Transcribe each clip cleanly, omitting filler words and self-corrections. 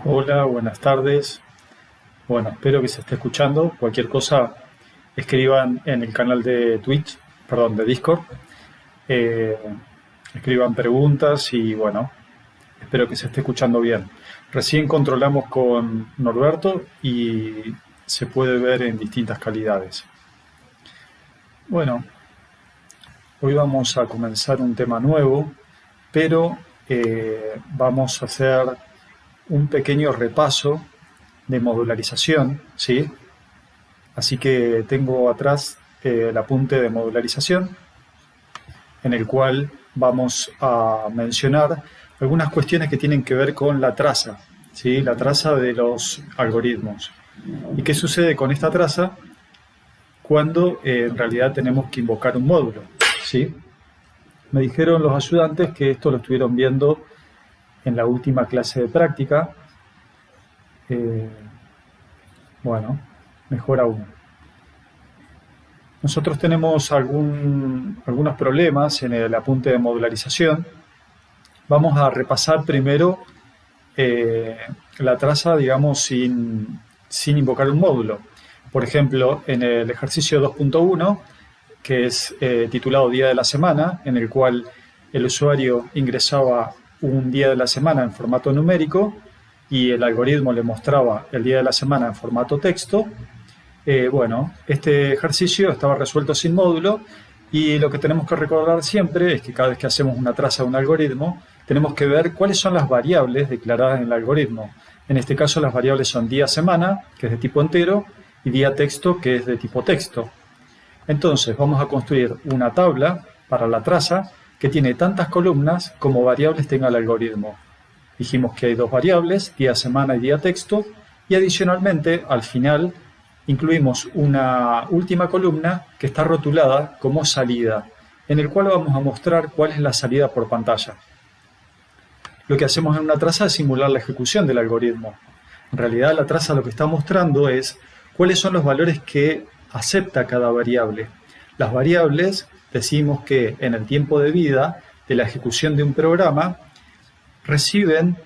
Hola, buenas tardes. Bueno, espero que se esté escuchando. Cualquier cosa, escriban en el canal de Twitch, perdón, de Discord. Eh, Escriban preguntas y bueno, espero que se esté escuchando bien. Recién controlamos con Norberto y se puede ver en distintas calidades. Bueno, hoy vamos a comenzar un tema nuevo, pero vamos a hacer un pequeño repaso de modularización, ¿sí? Así que tengo atrás el apunte de modularización, en el cual vamos a mencionar algunas cuestiones que tienen que ver con la traza, ¿sí? La traza de los algoritmos. ¿Y qué sucede con esta traza cuando en realidad tenemos que invocar un módulo? ¿Sí? Me dijeron los ayudantes que esto lo estuvieron viendo en la última clase de práctica. Eh, bueno, mejor aún. Nosotros tenemos algunos problemas en el apunte de modularización. Vamos a repasar primero eh, la traza, digamos, sin invocar un módulo. Por ejemplo, en el ejercicio 2.1, que es titulado Día de la Semana, en el cual el usuario ingresaba un día de la semana en formato numérico y el algoritmo le mostraba el día de la semana en formato texto. Bueno, este ejercicio estaba resuelto sin módulo y lo que tenemos que recordar siempre es que cada vez que hacemos una traza de un algoritmo, tenemos que ver cuáles son las variables declaradas en el algoritmo. En este caso las variables son día-semana, que es de tipo entero, y día-texto, que es de tipo texto. Entonces vamos a construir una tabla para la traza que tiene tantas columnas como variables tenga el algoritmo. Dijimos que hay dos variables, día-semana y día-texto, y adicionalmente al final incluimos una última columna que está rotulada como salida, en el cual vamos a mostrar cuál es la salida por pantalla. Lo que hacemos en una traza es simular la ejecución del algoritmo. En realidad la traza lo que está mostrando es cuáles son los valores que acepta cada variable. Las variables decimos que en el tiempo de vida de la ejecución de un programa reciben,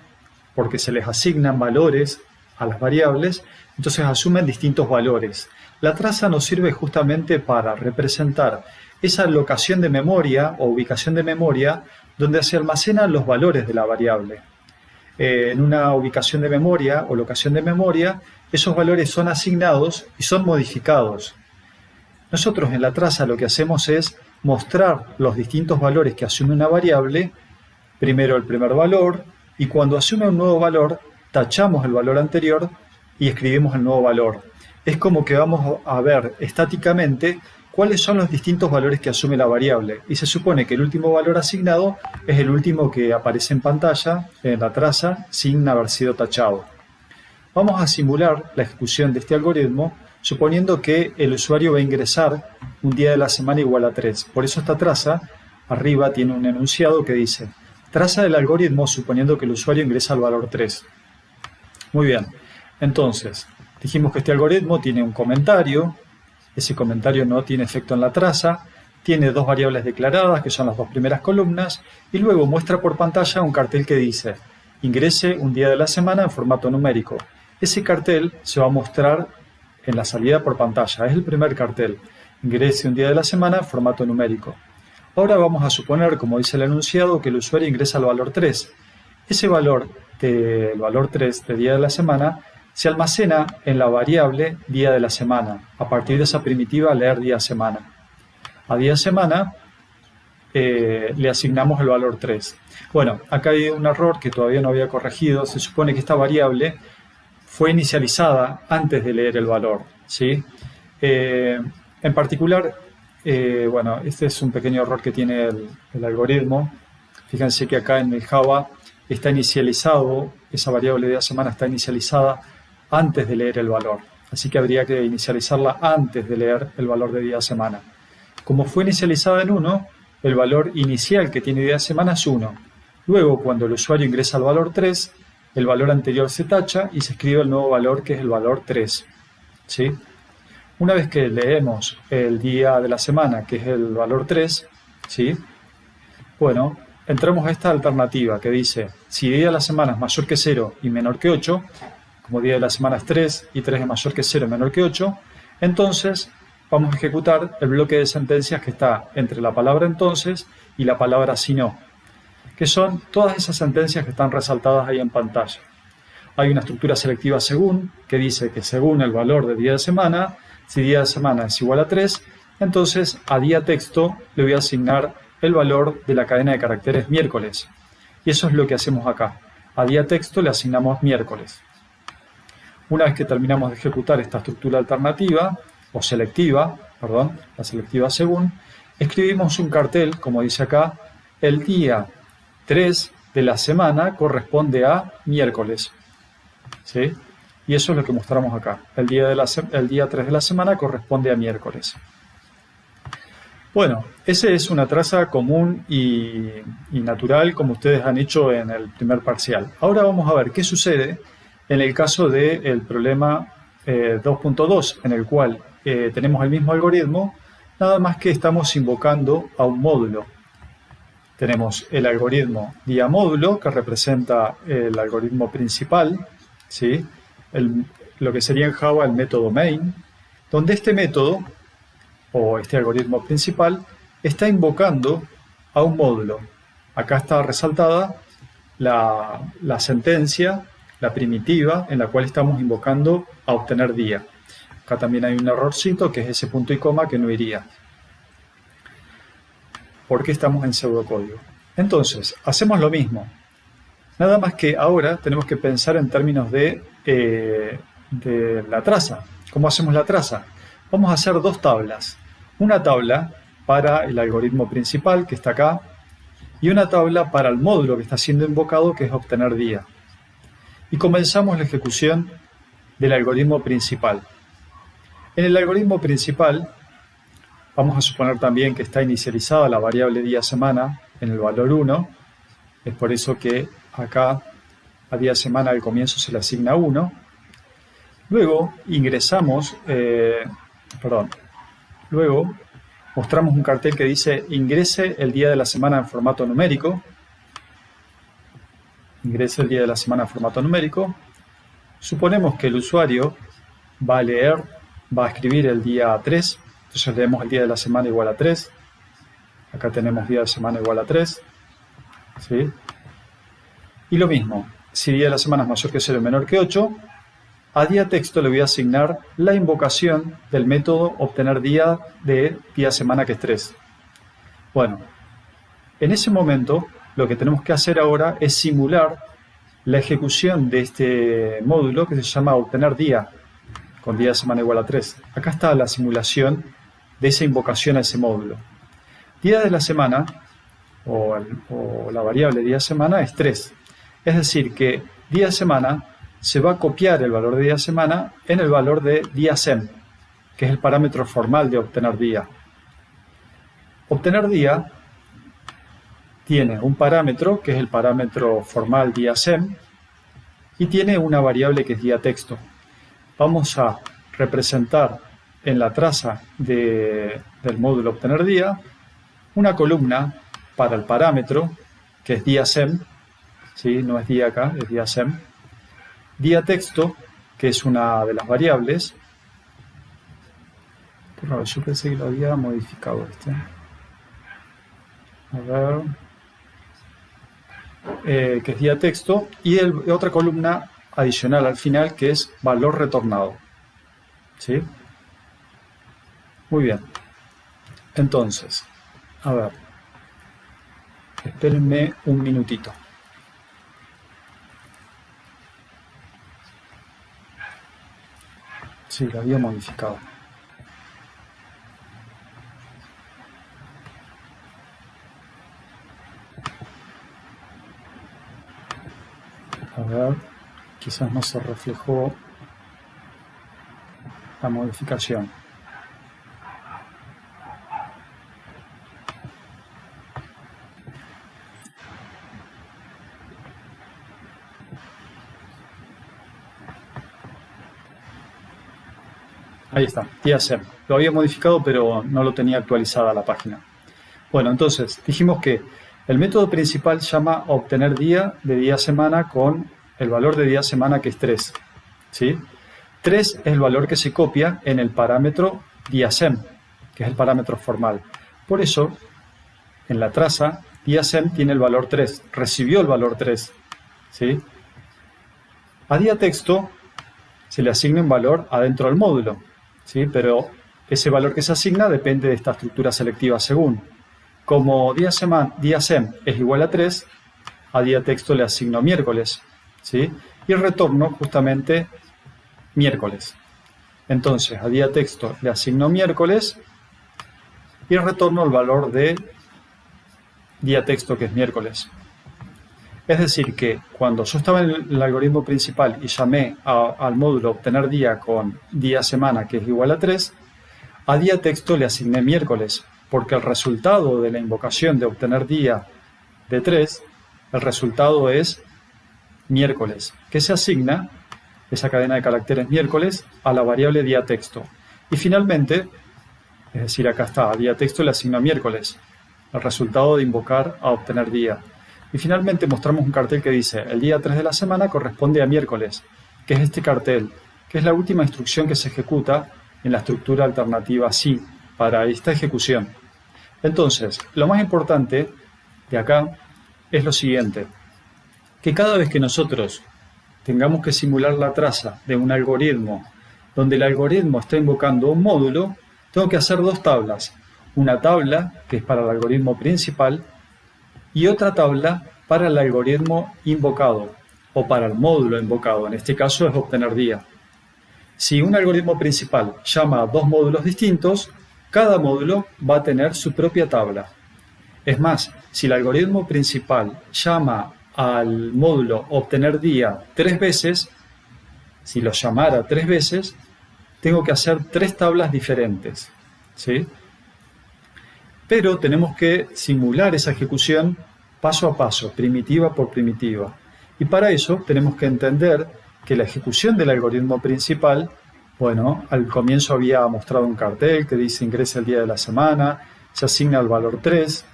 porque se les asignan valores a las variables, entonces asumen distintos valores. La traza nos sirve justamente para representar esa locación de memoria o ubicación de memoria donde se almacenan los valores de la variable. En una ubicación de memoria o locación de memoria, esos valores son asignados y son modificados. Nosotros en la traza lo que hacemos es mostrar los distintos valores que asume una variable, primero el primer valor, y cuando asume un nuevo valor, tachamos el valor anterior y escribimos el nuevo valor. Es como que vamos a ver estáticamente cuáles son los distintos valores que asume la variable. Y se supone que el último valor asignado es el último que aparece en pantalla, en la traza, sin haber sido tachado. Vamos a simular la ejecución de este algoritmo suponiendo que el usuario va a ingresar un día de la semana igual a 3. Por eso esta traza arriba tiene un enunciado que dice traza del algoritmo suponiendo que el usuario ingresa el valor 3. Muy bien, entonces dijimos que este algoritmo tiene un comentario, ese comentario no tiene efecto en la traza, tiene dos variables declaradas que son las dos primeras columnas y luego muestra por pantalla un cartel que dice ingrese un día de la semana en formato numérico. Ese cartel se va a mostrar en la salida por pantalla, es el primer cartel, ingrese un día de la semana en formato numérico. Ahora vamos a suponer, como dice el enunciado, que el usuario ingresa el valor 3. Ese valor, el valor 3 de día de la semana, se almacena en la variable día de la semana, a partir de esa primitiva leer día-semana. A día-semana le asignamos el valor 3. Bueno, acá hay un error que todavía no había corregido. Se supone que esta variable fue inicializada antes de leer el valor, ¿sí? En particular, bueno, este es un pequeño error que tiene el algoritmo. Fíjense que acá en el Java está inicializado, esa variable de la semana está inicializada antes de leer el valor. Así que habría que inicializarla antes de leer el valor de día semana. Como fue inicializada en 1, el valor inicial que tiene día semana es 1. Luego, cuando el usuario ingresa al valor 3, el valor anterior se tacha y se escribe el nuevo valor que es el valor 3. ¿Sí? Una vez que leemos el día de la semana, que es el valor 3, ¿sí? Bueno, entramos a esta alternativa que dice, si día de la semana es mayor que 0 y menor que 8, como día de la semana es 3 y 3 es mayor que 0 y menor que 8, entonces vamos a ejecutar el bloque de sentencias que está entre la palabra entonces y la palabra si no, que son todas esas sentencias que están resaltadas ahí en pantalla. Hay una estructura selectiva según, que dice que según el valor de día de semana, si día de semana es igual a 3, entonces a día texto le voy a asignar el valor de la cadena de caracteres miércoles. Y eso es lo que hacemos acá. A día texto le asignamos miércoles. Una vez que terminamos de ejecutar esta estructura alternativa, o selectiva, perdón, la selectiva según, escribimos un cartel, como dice acá, el día 3 de la semana corresponde a miércoles. ¿Sí? Y eso es lo que mostramos acá. El día 3 de la semana corresponde a miércoles. Bueno, ese es una traza común y natural como ustedes han hecho en el primer parcial. Ahora vamos a ver qué sucede en el caso del problema 2.2, en el cual tenemos el mismo algoritmo, nada más que estamos invocando a un módulo. Tenemos el algoritmo día módulo, que representa el algoritmo principal, ¿sí? Lo que sería en Java el método main, donde este método o este algoritmo principal está invocando a un módulo. Acá está resaltada la sentencia, la primitiva, en la cual estamos invocando a obtener día. Acá también hay un errorcito, que es ese punto y coma que no iría, porque estamos en pseudocódigo. Entonces, hacemos lo mismo. Nada más que ahora tenemos que pensar en términos de la traza. ¿Cómo hacemos la traza? Vamos a hacer dos tablas. Una tabla para el algoritmo principal, que está acá, y una tabla para el módulo que está siendo invocado, que es obtener día. Y comenzamos la ejecución del algoritmo principal. En el algoritmo principal, vamos a suponer también que está inicializada la variable día-semana en el valor 1. Es por eso que acá a día-semana al comienzo se le asigna 1. Luego ingresamos, luego mostramos un cartel que dice ingrese el día de la semana en formato numérico. Ingrese el día de la semana en formato numérico. Suponemos que el usuario va a escribir el día 3. Entonces leemos el día de la semana igual a 3. Acá tenemos día de semana igual a 3. ¿Sí? Y lo mismo, si día de la semana es mayor que 0 y menor que 8, a día texto le voy a asignar la invocación del método obtener día de día semana, que es 3. Bueno, en ese momento lo que tenemos que hacer ahora es simular la ejecución de este módulo que se llama obtener día, con día de semana igual a 3. Acá está la simulación de esa invocación a ese módulo. Día de la semana, o la variable día semana, es 3. Es decir, que día semana se va a copiar el valor de día semana en el valor de día sem, que es el parámetro formal de obtener día. Obtener día tiene un parámetro, que es el parámetro formal día sem, y tiene una variable que es día texto. Vamos a representar en la traza del módulo obtener día una columna para el parámetro, que es día sem, ¿sí? No es día acá, es día sem. Día texto, que es una de las variables. Pero yo pensé que lo había modificado este. A ver. Que es día texto. Y otra columna adicional al final, que es valor retornado. ¿Sí? Muy bien. Entonces, a ver. Espérenme un minutito. Sí, lo había modificado. A ver, quizás no se reflejó la modificación. Ahí está, día sem. Lo había modificado, pero no lo tenía actualizada la página. Bueno, entonces, dijimos que El método principal llama a obtener día de día-semana con el valor de día-semana, que es 3. ¿Sí? 3 es el valor que se copia en el parámetro día-sem, que es el parámetro formal. Por eso, en la traza, día-sem tiene el valor 3, recibió el valor 3. ¿Sí? A día-texto se le asigna un valor adentro del módulo, ¿sí? Pero ese valor que se asigna depende de esta estructura selectiva según. Como día-sem es igual a 3, a día-texto le asigno miércoles, ¿sí? Y retorno justamente miércoles. Entonces, a día-texto le asigno miércoles y retorno el valor de día-texto, que es miércoles. Es decir, que cuando yo estaba en el algoritmo principal y llamé al módulo obtener día con día-semana, que es igual a 3, a día-texto le asigné miércoles, porque el resultado de la invocación de obtener día de 3, el resultado es miércoles, que se asigna, esa cadena de caracteres miércoles, a la variable día-texto. Y finalmente, es decir, acá está, a día-texto le asigno miércoles, el resultado de invocar a obtener día. Y finalmente mostramos un cartel que dice, el día 3 de la semana corresponde a miércoles, que es este cartel, que es la última instrucción que se ejecuta en la estructura alternativa sí, para esta ejecución. Entonces, lo más importante de acá es lo siguiente, que cada vez que nosotros tengamos que simular la traza de un algoritmo donde el algoritmo está invocando un módulo, tengo que hacer dos tablas. Una tabla, que es para el algoritmo principal, y otra tabla para el algoritmo invocado, o para el módulo invocado, en este caso es obtener día. Si un algoritmo principal llama a dos módulos distintos, cada módulo va a tener su propia tabla. Es más, si el algoritmo principal llama al módulo obtener día 3 veces, si lo llamara 3 veces, tengo que hacer 3 tablas diferentes, ¿sí? Pero tenemos que simular esa ejecución paso a paso, primitiva por primitiva. Y para eso tenemos que entender que la ejecución del algoritmo principal, bueno, al comienzo había mostrado un cartel que dice ingresa el día de la semana, se asigna el valor 3,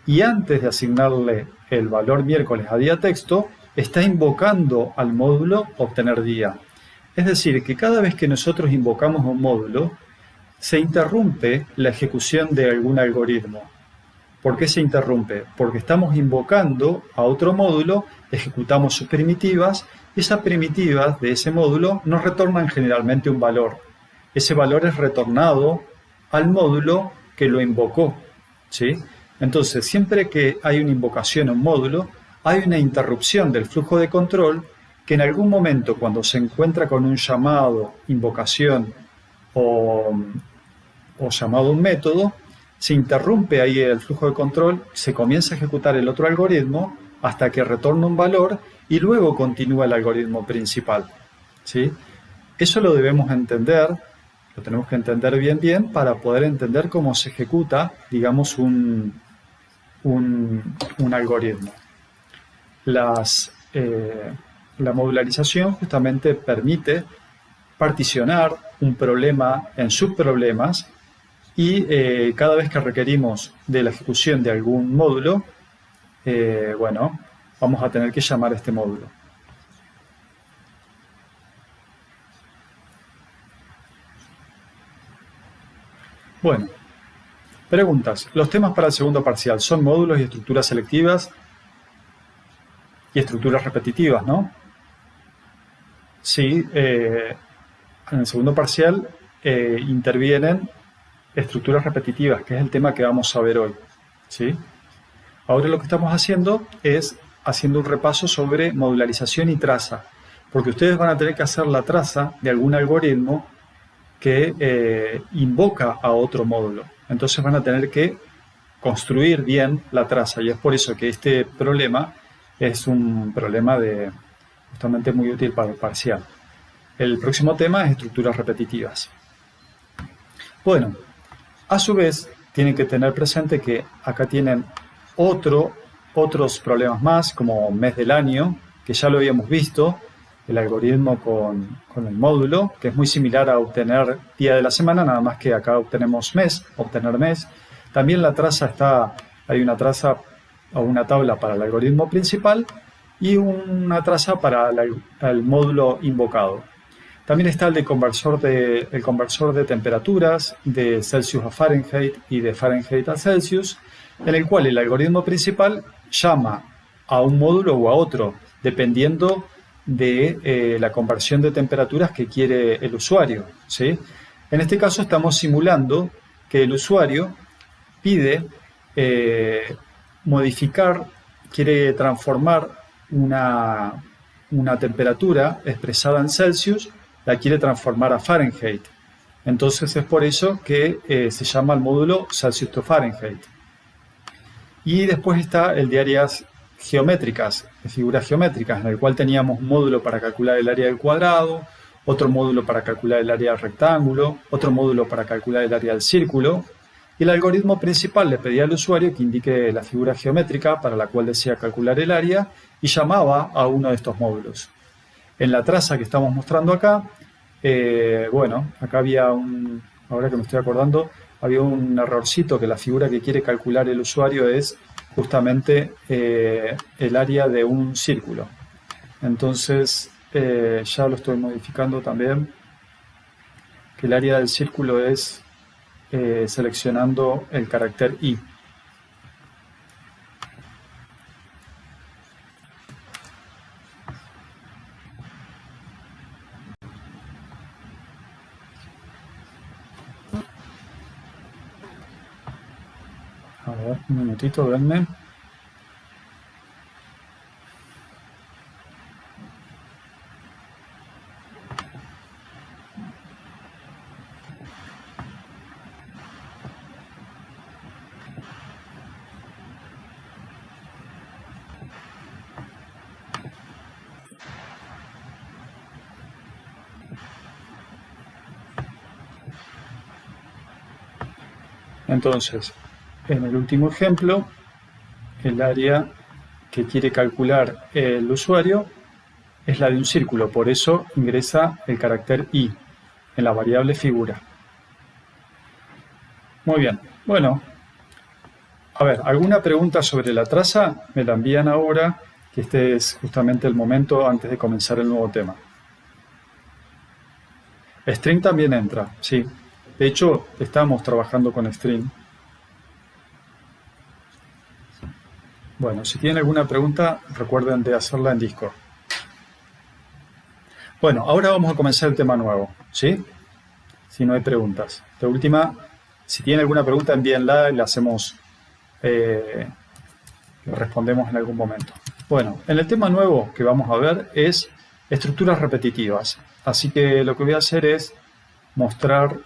y antes de asignarle el valor miércoles a día texto, está invocando al módulo obtener día. Es decir, que cada vez que nosotros invocamos un módulo, se interrumpe la ejecución de algún algoritmo. ¿Por qué se interrumpe? Porque estamos invocando a otro módulo, ejecutamos sus primitivas, y esas primitivas de ese módulo nos retornan generalmente un valor. Ese valor es retornado al módulo que lo invocó, ¿sí? Entonces, siempre que hay una invocación a un módulo, hay una interrupción del flujo de control que en algún momento, cuando se encuentra con un llamado, invocación o llamado a un método, se interrumpe ahí el flujo de control, se comienza a ejecutar el otro algoritmo hasta que retorna un valor y luego continúa el algoritmo principal, ¿sí? Eso lo debemos entender, lo tenemos que entender bien para poder entender cómo se ejecuta, digamos, un algoritmo. La modularización justamente permite particionar un problema en subproblemas y cada vez que requerimos de la ejecución de algún módulo, bueno, vamos a tener que llamar a este módulo. Bueno, preguntas. Los temas para el segundo parcial son módulos y estructuras selectivas y estructuras repetitivas, ¿no? Sí, en el segundo parcial intervienen estructuras repetitivas, que es el tema que vamos a ver hoy, ¿sí? Ahora lo que estamos haciendo es haciendo un repaso sobre modularización y traza, porque ustedes van a tener que hacer la traza de algún algoritmo que invoca a otro módulo. Entonces van a tener que construir bien la traza y es por eso que este problema es un problema justamente muy útil para el parcial. El próximo tema es estructuras repetitivas. Bueno, a su vez tienen que tener presente que acá tienen otros problemas más, como mes del año, que ya lo habíamos visto, el algoritmo con el módulo, que es muy similar a obtener día de la semana, nada más que acá obtenemos mes, obtener mes. También la traza hay una traza a una tabla para el algoritmo principal y una traza para el módulo invocado. También está el conversor de temperaturas de Celsius a Fahrenheit y de Fahrenheit a Celsius, en el cual el algoritmo principal llama a un módulo o a otro, dependiendo de la conversión de temperaturas que quiere el usuario, ¿sí? En este caso estamos simulando que el usuario pide quiere transformar una temperatura expresada en Celsius, la quiere transformar a Fahrenheit. Entonces es por eso que se llama el módulo Celsius to Fahrenheit. Y después está el de áreas geométricas, de figuras geométricas, en el cual teníamos un módulo para calcular el área del cuadrado, otro módulo para calcular el área del rectángulo, otro módulo para calcular el área del círculo, y el algoritmo principal le pedía al usuario que indique la figura geométrica para la cual desea calcular el área y llamaba a uno de estos módulos. En la traza que estamos mostrando acá, acá había ahora que me estoy acordando, había un errorcito que la figura que quiere calcular el usuario es justamente el área de un círculo. Entonces ya lo estoy modificando también, que el área del círculo es seleccionando el carácter I. A ver, un minutito, denme. Entonces, en el último ejemplo, el área que quiere calcular el usuario es la de un círculo, por eso ingresa el carácter I en la variable figura. Muy bien, bueno, a ver, ¿alguna pregunta sobre la traza? Me la envían ahora, que este es justamente el momento antes de comenzar el nuevo tema. String también entra, sí. De hecho, estamos trabajando con string. Bueno, si tienen alguna pregunta, recuerden de hacerla en Discord. Bueno, ahora vamos a comenzar el tema nuevo, ¿sí? Si no hay preguntas. De última, si tienen alguna pregunta, envíenla y la hacemos, lo respondemos en algún momento. Bueno, en el tema nuevo que vamos a ver es estructuras repetitivas. Así que lo que voy a hacer es mostrar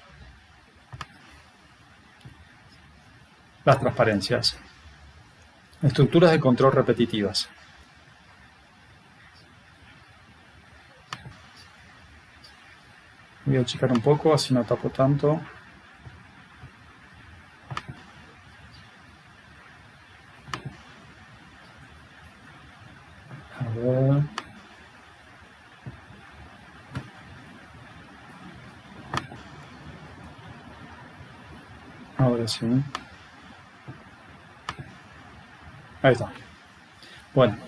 las transparencias. Estructuras de control repetitivas. Voy a achicar un poco, así no tapo tanto. A ver. Ahora sí. Ahí está. Bueno,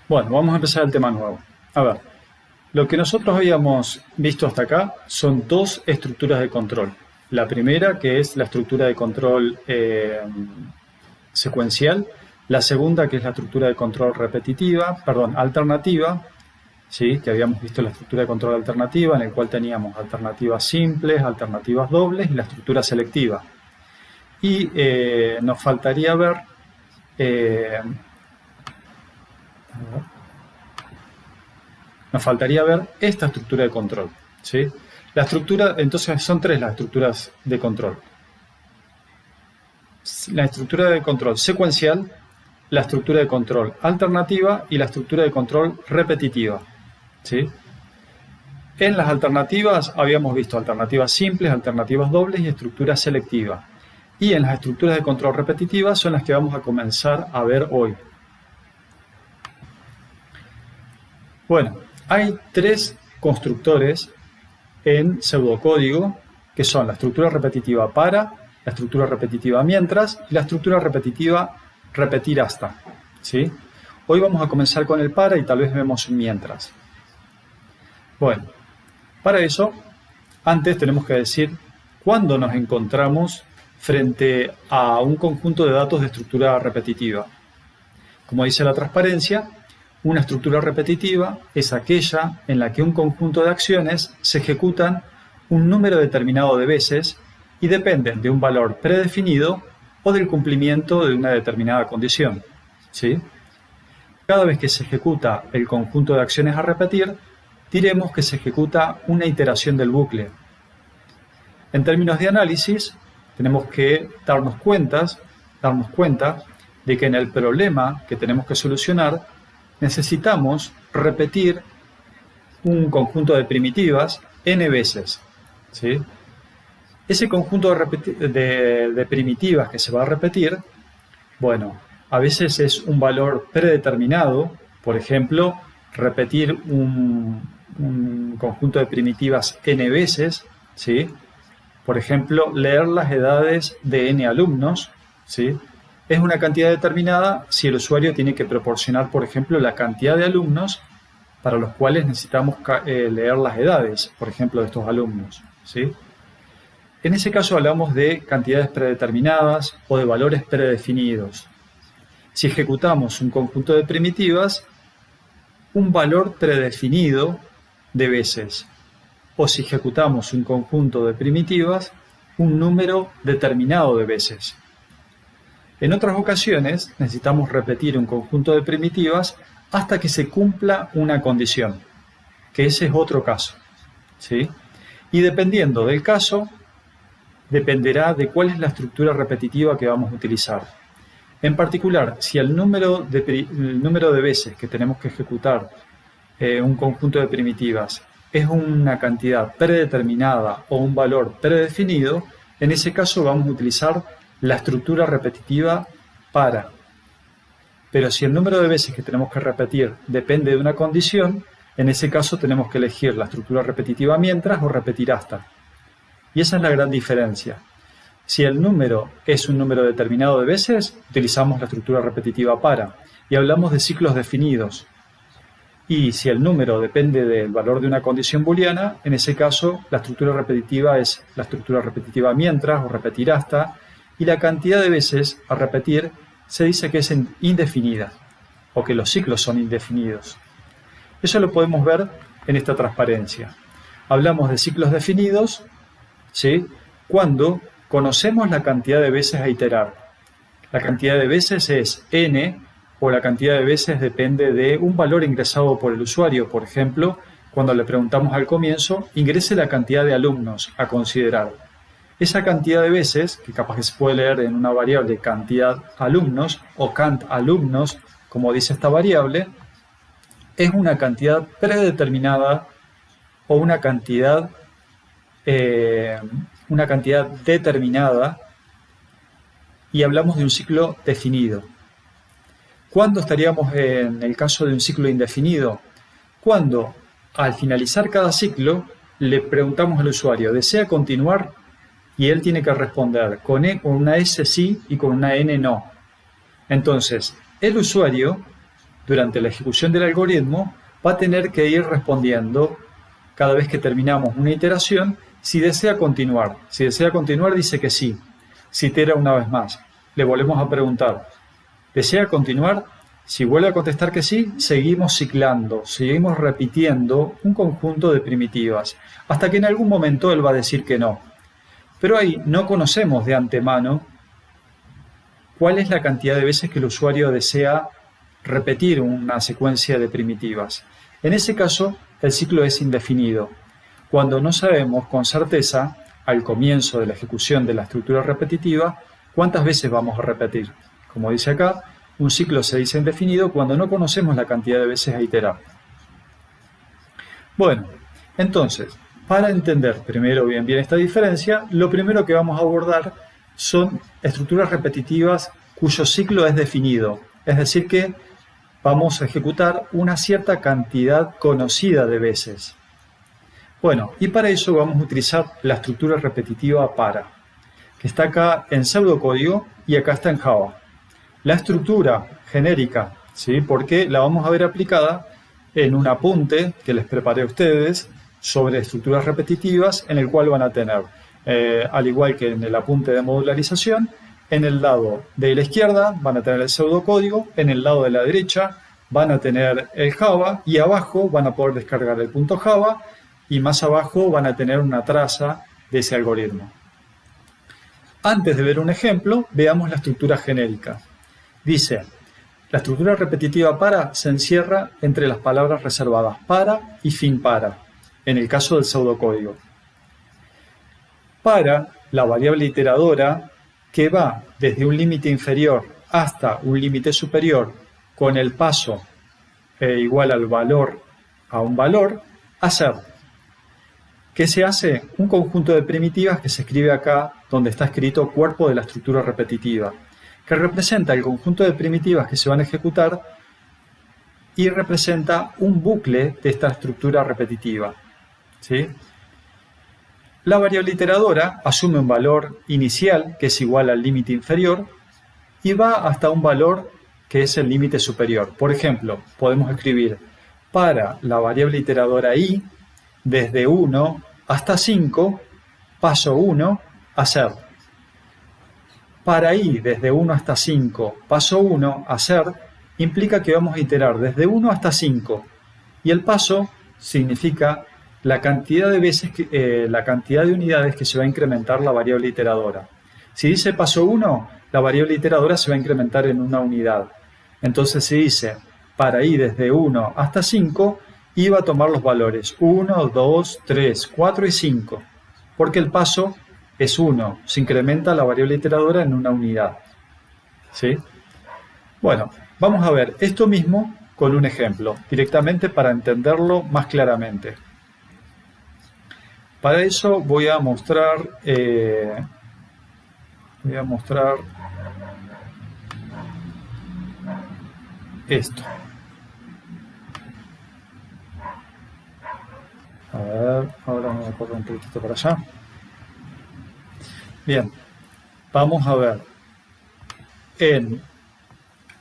vamos a empezar el tema nuevo. A ver, lo que nosotros habíamos visto hasta acá son dos estructuras de control. La primera, que es la estructura de control secuencial. La segunda, que es la estructura de control alternativa. ¿Sí? Que habíamos visto la estructura de control alternativa, en el cual teníamos alternativas simples, alternativas dobles y la estructura selectiva. Y nos faltaría ver esta estructura de control, ¿sí? La estructura, entonces son tres las estructuras de control. La estructura de control secuencial, la estructura de control alternativa y la estructura de control repetitiva, ¿sí? En las alternativas habíamos visto alternativas simples, alternativas dobles y estructura selectiva. Y en las estructuras de control repetitivas son las que vamos a comenzar a ver hoy. Bueno, hay tres constructores en pseudocódigo que son la estructura repetitiva para, la estructura repetitiva mientras y la estructura repetitiva repetir hasta, ¿sí? Hoy vamos a comenzar con el para y tal vez vemos un mientras. Bueno, para eso, antes tenemos que decir cuándo nos encontramos frente a un conjunto de datos de estructura repetitiva. Como dice la transparencia, una estructura repetitiva es aquella en la que un conjunto de acciones se ejecutan un número determinado de veces y dependen de un valor predefinido o del cumplimiento de una determinada condición, ¿sí? Cada vez que se ejecuta el conjunto de acciones a repetir, diremos que se ejecuta una iteración del bucle. En términos de análisis, tenemos que darnos cuenta de que en el problema que tenemos que solucionar necesitamos repetir un conjunto de primitivas n veces, ¿sí? Ese conjunto de primitivas que se va a repetir, bueno, a veces es un valor predeterminado, por ejemplo, repetir un conjunto de primitivas n veces, ¿sí? Por ejemplo, leer las edades de n alumnos, ¿sí? Es una cantidad determinada si el usuario tiene que proporcionar, por ejemplo, la cantidad de alumnos para los cuales necesitamos leer las edades, por ejemplo, de estos alumnos, ¿sí? En ese caso hablamos de cantidades predeterminadas o de valores predefinidos. Si ejecutamos un conjunto de primitivas, un valor predefinido de veces. O si ejecutamos un conjunto de primitivas, un número determinado de veces. En otras ocasiones necesitamos repetir un conjunto de primitivas hasta que se cumpla una condición, que ese es otro caso, ¿sí? Y dependiendo del caso, dependerá de cuál es la estructura repetitiva que vamos a utilizar. En particular, si el número de veces que tenemos que ejecutar un conjunto de primitivas es una cantidad predeterminada o un valor predefinido, en ese caso vamos a utilizar la estructura repetitiva para. Pero si el número de veces que tenemos que repetir depende de una condición, en ese caso tenemos que elegir la estructura repetitiva mientras o repetir hasta. Y esa es la gran diferencia. Si el número es un número determinado de veces, utilizamos la estructura repetitiva para y hablamos de ciclos definidos. Y si el número depende del valor de una condición booleana, en ese caso la estructura repetitiva es la estructura repetitiva mientras o repetir hasta, y la cantidad de veces a repetir se dice que es indefinida o que los ciclos son indefinidos. Eso lo podemos ver en esta transparencia. Hablamos de ciclos definidos, ¿sí?, cuando conocemos la cantidad de veces a iterar. La cantidad de veces es n, o la cantidad de veces depende de un valor ingresado por el usuario. Por ejemplo, cuando le preguntamos al comienzo, ingrese la cantidad de alumnos a considerar. Esa cantidad de veces, que capaz que se puede leer en una variable cantidad alumnos o cant alumnos, como dice esta variable, es una cantidad predeterminada o una cantidad determinada, y hablamos de un ciclo definido. ¿Cuándo estaríamos en el caso de un ciclo indefinido? Cuando al finalizar cada ciclo le preguntamos al usuario, ¿desea continuar? Y él tiene que responder con una S sí y con una N no. Entonces, el usuario, durante la ejecución del algoritmo, va a tener que ir respondiendo cada vez que terminamos una iteración si desea continuar. Si desea continuar, dice que sí. Si itera una vez más, le volvemos a preguntar, ¿desea continuar? Si vuelve a contestar que sí, seguimos ciclando, seguimos repitiendo un conjunto de primitivas, hasta que en algún momento él va a decir que no. Pero ahí no conocemos de antemano cuál es la cantidad de veces que el usuario desea repetir una secuencia de primitivas. En ese caso, el ciclo es indefinido. Cuando no sabemos con certeza, al comienzo de la ejecución de la estructura repetitiva, cuántas veces vamos a repetir. Como dice acá, un ciclo se dice indefinido cuando no conocemos la cantidad de veces a iterar. Bueno, entonces, para entender primero bien esta diferencia, lo primero que vamos a abordar son estructuras repetitivas cuyo ciclo es definido, es decir que vamos a ejecutar una cierta cantidad conocida de veces. Bueno, y para eso vamos a utilizar la estructura repetitiva para, que está acá en pseudocódigo y acá está en Java. la estructura genérica, ¿sí? Porque la vamos a ver aplicada en un apunte que les preparé a ustedes sobre estructuras repetitivas, en el cual van a tener, al igual que en el apunte de modularización, en el lado de la izquierda van a tener el pseudocódigo, en el lado de la derecha van a tener el Java y abajo van a poder descargar el punto Java y más abajo van a tener una traza de ese algoritmo. Antes de ver un ejemplo, veamos la estructura genérica. Dice, la estructura repetitiva para se encierra entre las palabras reservadas para y fin para, en el caso del pseudocódigo. Para, la variable iteradora, que va desde un límite inferior hasta un límite superior con el paso igual al valor a un valor, hacer. ¿Qué se hace? Un conjunto de primitivas que se escribe acá donde está escrito cuerpo de la estructura repetitiva, que representa el conjunto de primitivas que se van a ejecutar y representa un bucle de esta estructura repetitiva, ¿sí? La variable iteradora asume un valor inicial que es igual al límite inferior y va hasta un valor que es el límite superior. Por ejemplo, podemos escribir para la variable iteradora i, desde 1 hasta 5, paso 1, hacer. Para i, desde 1 hasta 5, paso 1, hacer, implica que vamos a iterar desde 1 hasta 5. Y el paso significa la cantidad de veces, la cantidad de unidades que se va a incrementar la variable iteradora. Si dice paso 1, la variable iteradora se va a incrementar en una unidad. Entonces si dice para i desde 1 hasta 5, i va a tomar los valores 1, 2, 3, 4 y 5, porque el paso es 1, se incrementa la variable iteradora en una unidad, ¿sí? Bueno, vamos a ver esto mismo con un ejemplo, directamente para entenderlo más claramente. Para eso voy a mostrar esto. A ver, ahora me voy a correr un poquito para allá. Bien, vamos a ver en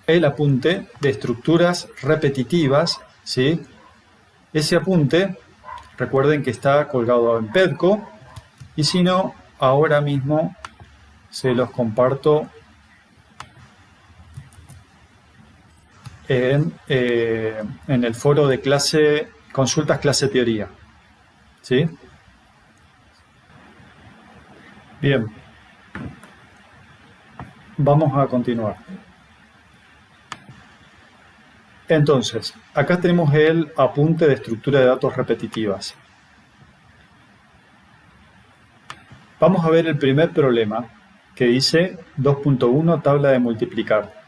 el apunte de estructuras repetitivas, ¿sí? Ese apunte, recuerden que está colgado en Pedco, y si no, ahora mismo se los comparto en el foro de clase, consultas clase teoría, ¿sí? Bien, vamos a continuar. Entonces, acá tenemos el apunte de estructura de datos repetitivas. Vamos a ver el primer problema, que dice 2.1 tabla de multiplicar.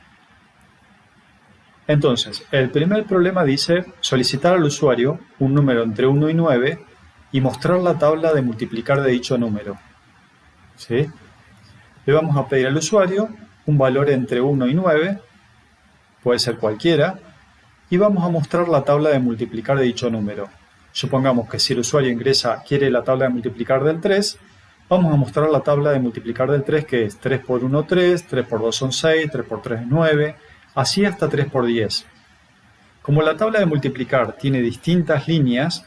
Entonces, el primer problema dice solicitar al usuario un número entre 1 y 9 y mostrar la tabla de multiplicar de dicho número, ¿sí? Le vamos a pedir al usuario un valor entre 1 y 9, puede ser cualquiera, y vamos a mostrar la tabla de multiplicar de dicho número. Supongamos que si el usuario quiere la tabla de multiplicar del 3, vamos a mostrar la tabla de multiplicar del 3, que es 3 por 1, 3, 3 por 2 son 6, 3 por 3 es 9, así hasta 3 por 10. Como la tabla de multiplicar tiene distintas líneas,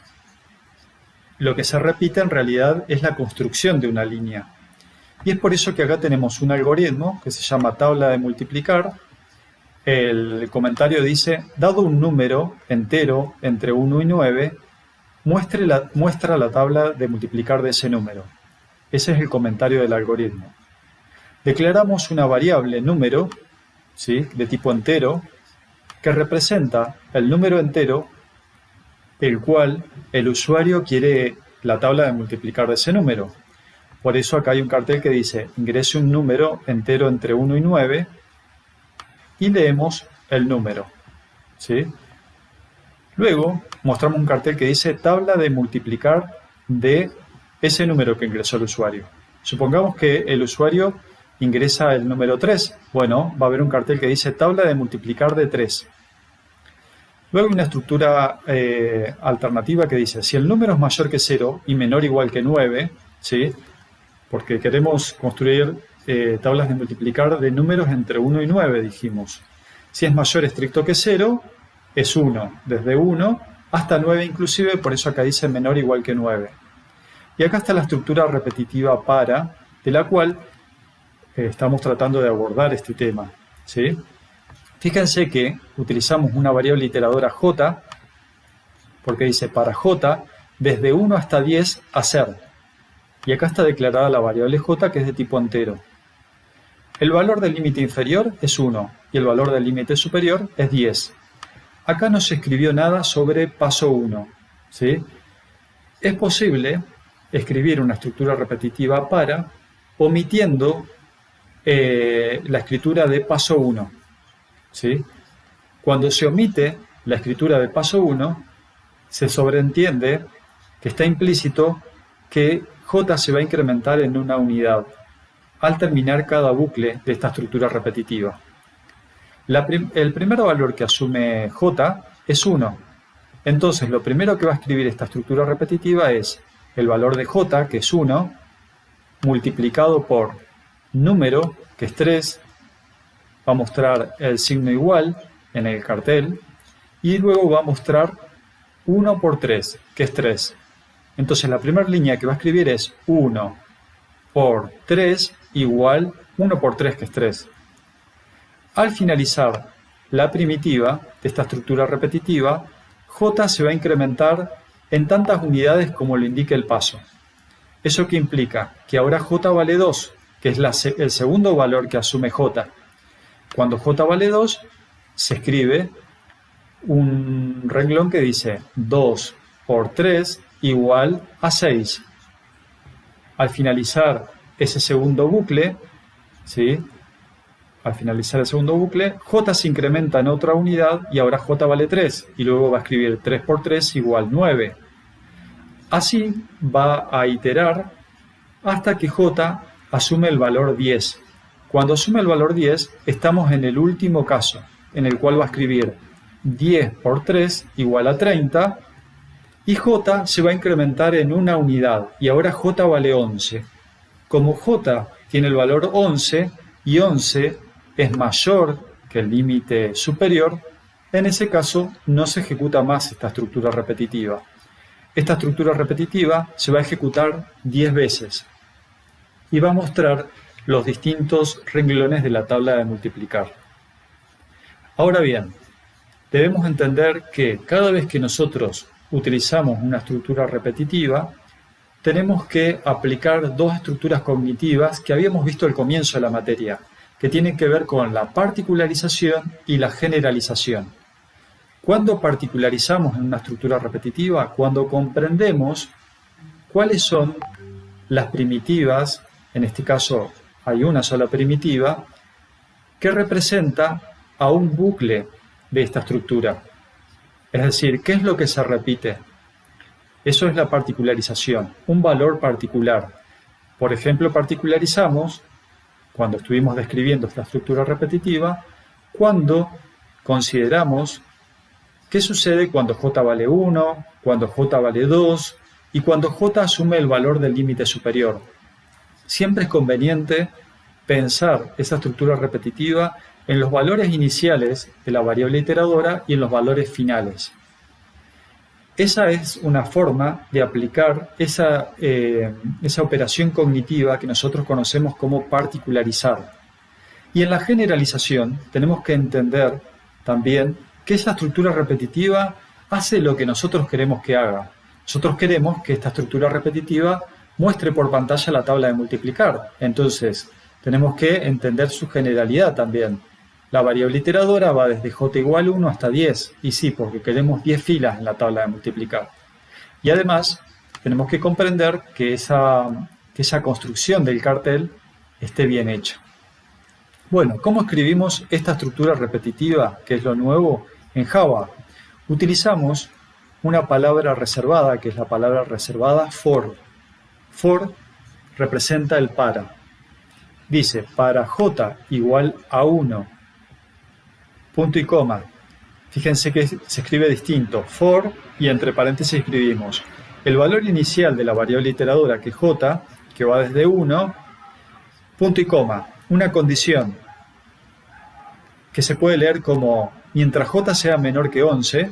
lo que se repite en realidad es la construcción de una línea. Y es por eso que acá tenemos un algoritmo que se llama tabla de multiplicar. El comentario dice, dado un número entero entre 1 y 9, muestra la tabla de multiplicar de ese número. Ese es el comentario del algoritmo. Declaramos una variable número, ¿sí?, de tipo entero, que representa el número entero, el cual el usuario quiere la tabla de multiplicar de ese número. Por eso acá hay un cartel que dice, ingrese un número entero entre 1 y 9, y leemos el número, ¿sí? Luego mostramos un cartel que dice tabla de multiplicar de ese número que ingresó el usuario. Supongamos que el usuario ingresa el número 3. Bueno, va a haber un cartel que dice tabla de multiplicar de 3. Luego hay una estructura alternativa que dice, si el número es mayor que 0 y menor o igual que 9, ¿sí?, porque queremos construir tablas de multiplicar de números entre 1 y 9, dijimos. Si es mayor estricto que 0, es 1, desde 1 hasta 9 inclusive, por eso acá dice menor igual que 9. Y acá está la estructura repetitiva para, de la cual estamos tratando de abordar este tema, ¿sí? Fíjense que utilizamos una variable iteradora j, porque dice para j, desde 1 hasta 10, hacer. Y acá está declarada la variable j, que es de tipo entero. El valor del límite inferior es 1 y el valor del límite superior es 10. Acá no se escribió nada sobre paso 1, ¿sí? Es posible escribir una estructura repetitiva para, omitiendo la escritura de paso 1, ¿sí? Cuando se omite la escritura de paso 1, se sobreentiende que está implícito que j se va a incrementar en una unidad al terminar cada bucle de esta estructura repetitiva. El primer valor que asume j es 1. Entonces, lo primero que va a escribir esta estructura repetitiva es el valor de j, que es 1, multiplicado por número, que es 3, va a mostrar el signo igual en el cartel, y luego va a mostrar 1 por 3, que es 3. Entonces, la primera línea que va a escribir es 1 por 3 igual 1 por 3, que es 3. Al finalizar la primitiva de esta estructura repetitiva, j se va a incrementar en tantas unidades como lo indique el paso. ¿Eso qué implica? Que ahora j vale 2, que es el segundo valor que asume j. Cuando j vale 2, se escribe un renglón que dice 2 por 3 igual a 6. Al finalizar ese segundo bucle, ¿sí? Al finalizar el segundo bucle, j se incrementa en otra unidad y ahora j vale 3 y luego va a escribir 3 por 3 igual 9. Así va a iterar hasta que j asume el valor 10. Cuando asume el valor 10, estamos en el último caso, en el cual va a escribir 10 por 3 igual a 30 y j se va a incrementar en una unidad y ahora j vale 11. Como j tiene el valor 11 y 11 es mayor que el límite superior, en ese caso no se ejecuta más esta estructura repetitiva. Esta estructura repetitiva se va a ejecutar 10 veces y va a mostrar los distintos renglones de la tabla de multiplicar. Ahora bien, debemos entender que cada vez que nosotros utilizamos una estructura repetitiva, tenemos que aplicar dos estructuras cognitivas que habíamos visto al comienzo de la materia, que tienen que ver con la particularización y la generalización. ¿Cuándo particularizamos en una estructura repetitiva? Cuando comprendemos cuáles son las primitivas, en este caso hay una sola primitiva, que representa a un bucle de esta estructura. Es decir, ¿qué es lo que se repite? Eso es la particularización, un valor particular. Por ejemplo, particularizamos, cuando estuvimos describiendo esta estructura repetitiva, cuando consideramos qué sucede cuando j vale 1, cuando j vale 2 y cuando j asume el valor del límite superior. Siempre es conveniente pensar esa estructura repetitiva en los valores iniciales de la variable iteradora y en los valores finales. Esa es una forma de aplicar esa operación cognitiva que nosotros conocemos como particularizar. Y en la generalización tenemos que entender también que esa estructura repetitiva hace lo que nosotros queremos que haga. Nosotros queremos que esta estructura repetitiva muestre por pantalla la tabla de multiplicar. Entonces, tenemos que entender su generalidad también. La variable iteradora va desde j igual 1 hasta 10, y sí, porque queremos 10 filas en la tabla de multiplicar. Y además, tenemos que comprender que esa construcción del cartel esté bien hecha. Bueno, ¿cómo escribimos esta estructura repetitiva, que es lo nuevo en Java? Utilizamos una palabra reservada, que es la palabra reservada for. For representa el para. Dice, para j igual a 1, punto y coma. Fíjense que se escribe distinto, for, y entre paréntesis escribimos el valor inicial de la variable iteradora, que es j, que va desde 1, punto y coma, una condición que se puede leer como mientras j sea menor que 11,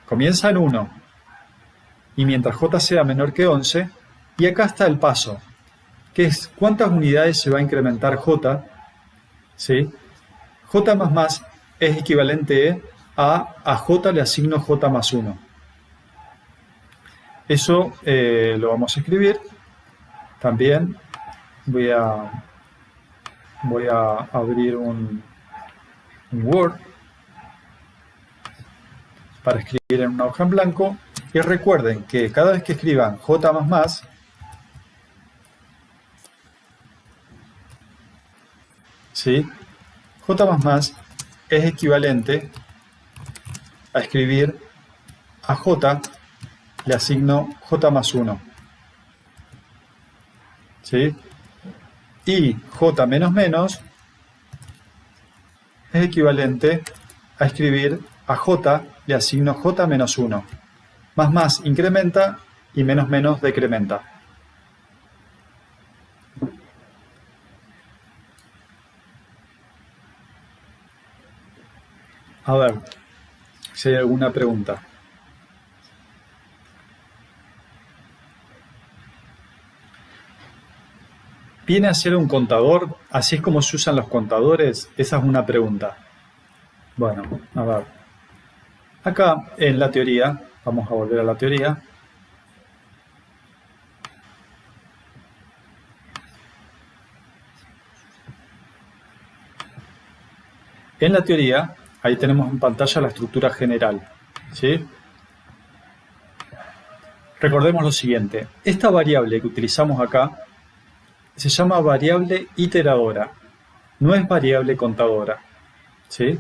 comienza en 1, y mientras j sea menor que 11, y acá está el paso, que es cuántas unidades se va a incrementar j, ¿sí? J más es equivalente a j le asigno j más 1. Eso lo vamos a escribir. También voy a abrir un Word para escribir en una hoja en blanco. Y recuerden que cada vez que escriban j++, ¿sí? J++ es equivalente a escribir a j le asigno j más 1. ¿Sí? Y j menos menos es equivalente a escribir a j le asigno j menos 1. Más incrementa y menos menos decrementa. A ver si hay alguna pregunta. ¿Viene a ser un contador? ¿Así es como se usan los contadores? Esa es una pregunta. Bueno, a ver. Acá en la teoría, vamos a volver a la teoría. En la teoría, ahí tenemos en pantalla la estructura general, ¿sí? Recordemos lo siguiente. Esta variable que utilizamos acá se llama variable iteradora. No es variable contadora, ¿sí?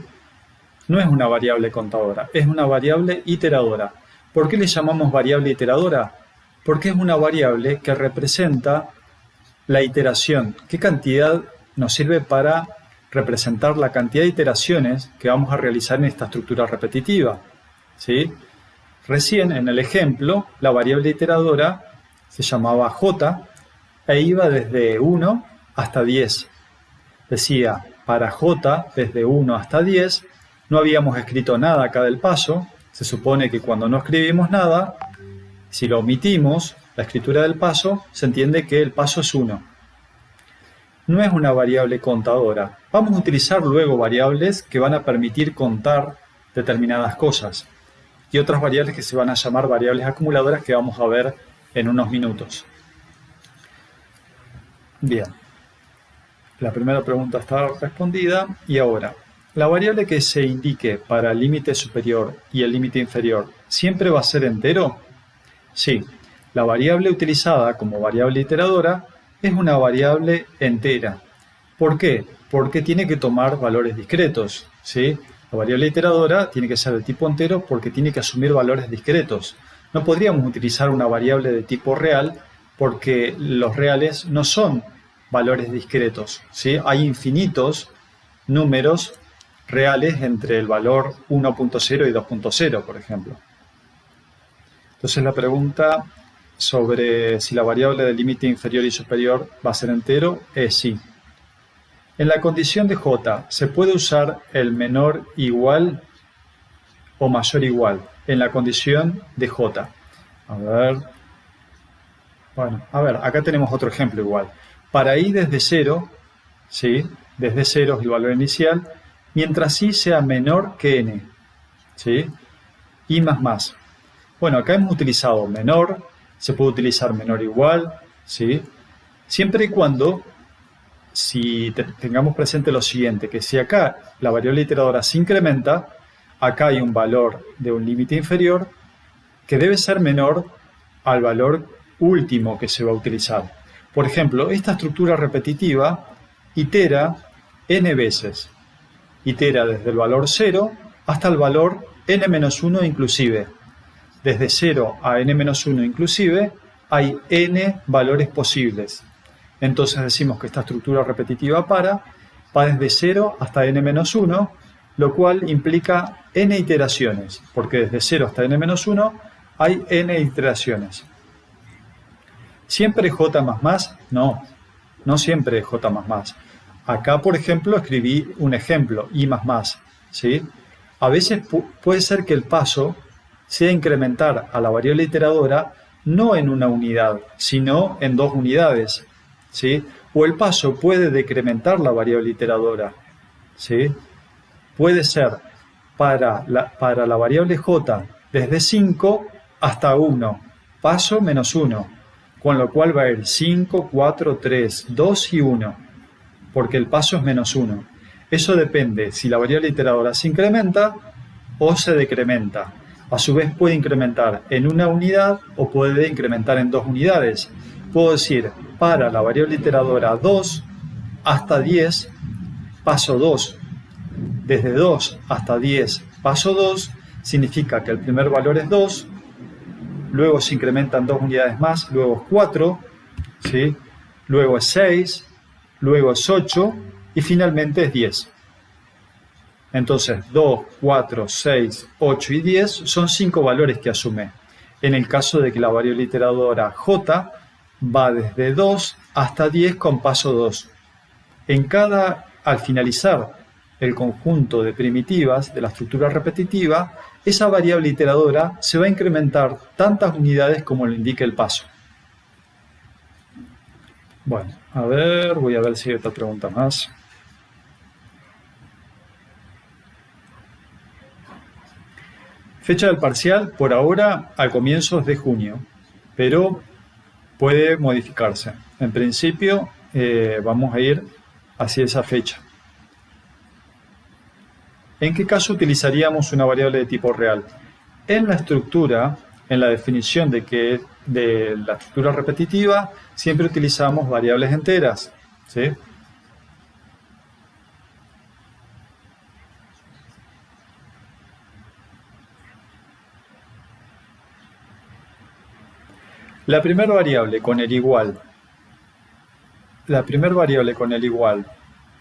No es una variable contadora, es una variable iteradora. ¿Por qué le llamamos variable iteradora? Porque es una variable que representa la iteración. ¿Qué cantidad nos sirve para representar la cantidad de iteraciones que vamos a realizar en esta estructura repetitiva? ¿Sí? Recién en el ejemplo, la variable iteradora se llamaba j e iba desde 1 hasta 10. Decía, para j desde 1 hasta 10, no habíamos escrito nada acá del paso. Se supone que cuando no escribimos nada, si lo omitimos, la escritura del paso, se entiende que el paso es 1. No es una variable contadora. Vamos a utilizar luego variables que van a permitir contar determinadas cosas y otras variables que se van a llamar variables acumuladoras que vamos a ver en unos minutos. Bien, la primera pregunta está respondida y ahora, ¿la variable que se indique para el límite superior y el límite inferior siempre va a ser entero? Sí, la variable utilizada como variable iteradora es una variable entera. ¿Por qué? Porque tiene que tomar valores discretos, ¿sí? La variable iteradora tiene que ser de tipo entero porque tiene que asumir valores discretos. No podríamos utilizar una variable de tipo real porque los reales no son valores discretos, ¿sí? Hay infinitos números reales entre el valor 1.0 y 2.0, por ejemplo. Entonces la pregunta sobre si la variable del límite inferior y superior va a ser entero es sí. En la condición de j, ¿se puede usar el menor igual o mayor igual? En la condición de j. A ver. Bueno, a ver, acá tenemos otro ejemplo igual. Para i desde 0, ¿sí? Desde 0 es el valor inicial, mientras i sea menor que n, ¿sí? I más. Bueno, acá hemos utilizado menor, se puede utilizar menor igual, ¿sí? Siempre y cuando, si tengamos presente lo siguiente, que si acá la variable iteradora se incrementa, acá hay un valor de un límite inferior que debe ser menor al valor último que se va a utilizar. Por ejemplo, esta estructura repetitiva itera n veces. Itera desde el valor 0 hasta el valor n-1 inclusive. Desde 0 a n-1 inclusive hay n valores posibles. Entonces decimos que esta estructura repetitiva va desde 0 hasta n-1, lo cual implica n iteraciones, porque desde 0 hasta n-1 hay n iteraciones. ¿Siempre j++? No. no siempre es j más más. Acá, por ejemplo, escribí un ejemplo, i más más, ¿sí? A veces puede ser que el paso sea incrementar a la variable iteradora no en una unidad, sino en 2 unidades, ¿sí? O el paso puede decrementar la variable iteradora, ¿sí? Puede ser para la variable j desde 5 hasta 1, paso menos 1, con lo cual va a ir 5, 4, 3, 2 y 1, porque el paso es menos 1. Eso depende si la variable iteradora se incrementa o se decrementa. A su vez puede incrementar en una unidad o puede incrementar en 2 unidades. Puedo decir, para la variable iteradora 2 hasta 10, paso 2. Desde 2 hasta 10, paso 2, significa que el primer valor es 2, luego se incrementan 2 unidades más, luego es 4, ¿sí? Luego es 6, luego es 8 y finalmente es 10. Entonces 2, 4, 6, 8 y 10 son 5 valores que asume. En el caso de que la variable iteradora j va desde 2 hasta 10 con paso 2. Al finalizar el conjunto de primitivas de la estructura repetitiva, esa variable iteradora se va a incrementar tantas unidades como lo indique el paso. Bueno, voy a ver si hay otra pregunta más. Fecha del parcial, por ahora, al comienzo es de junio, pero puede modificarse. En principio, vamos a ir hacia esa fecha. ¿En qué caso utilizaríamos una variable de tipo real? En la estructura, en la definición de la estructura repetitiva, siempre utilizamos variables enteras, ¿sí? La primera variable con el igual,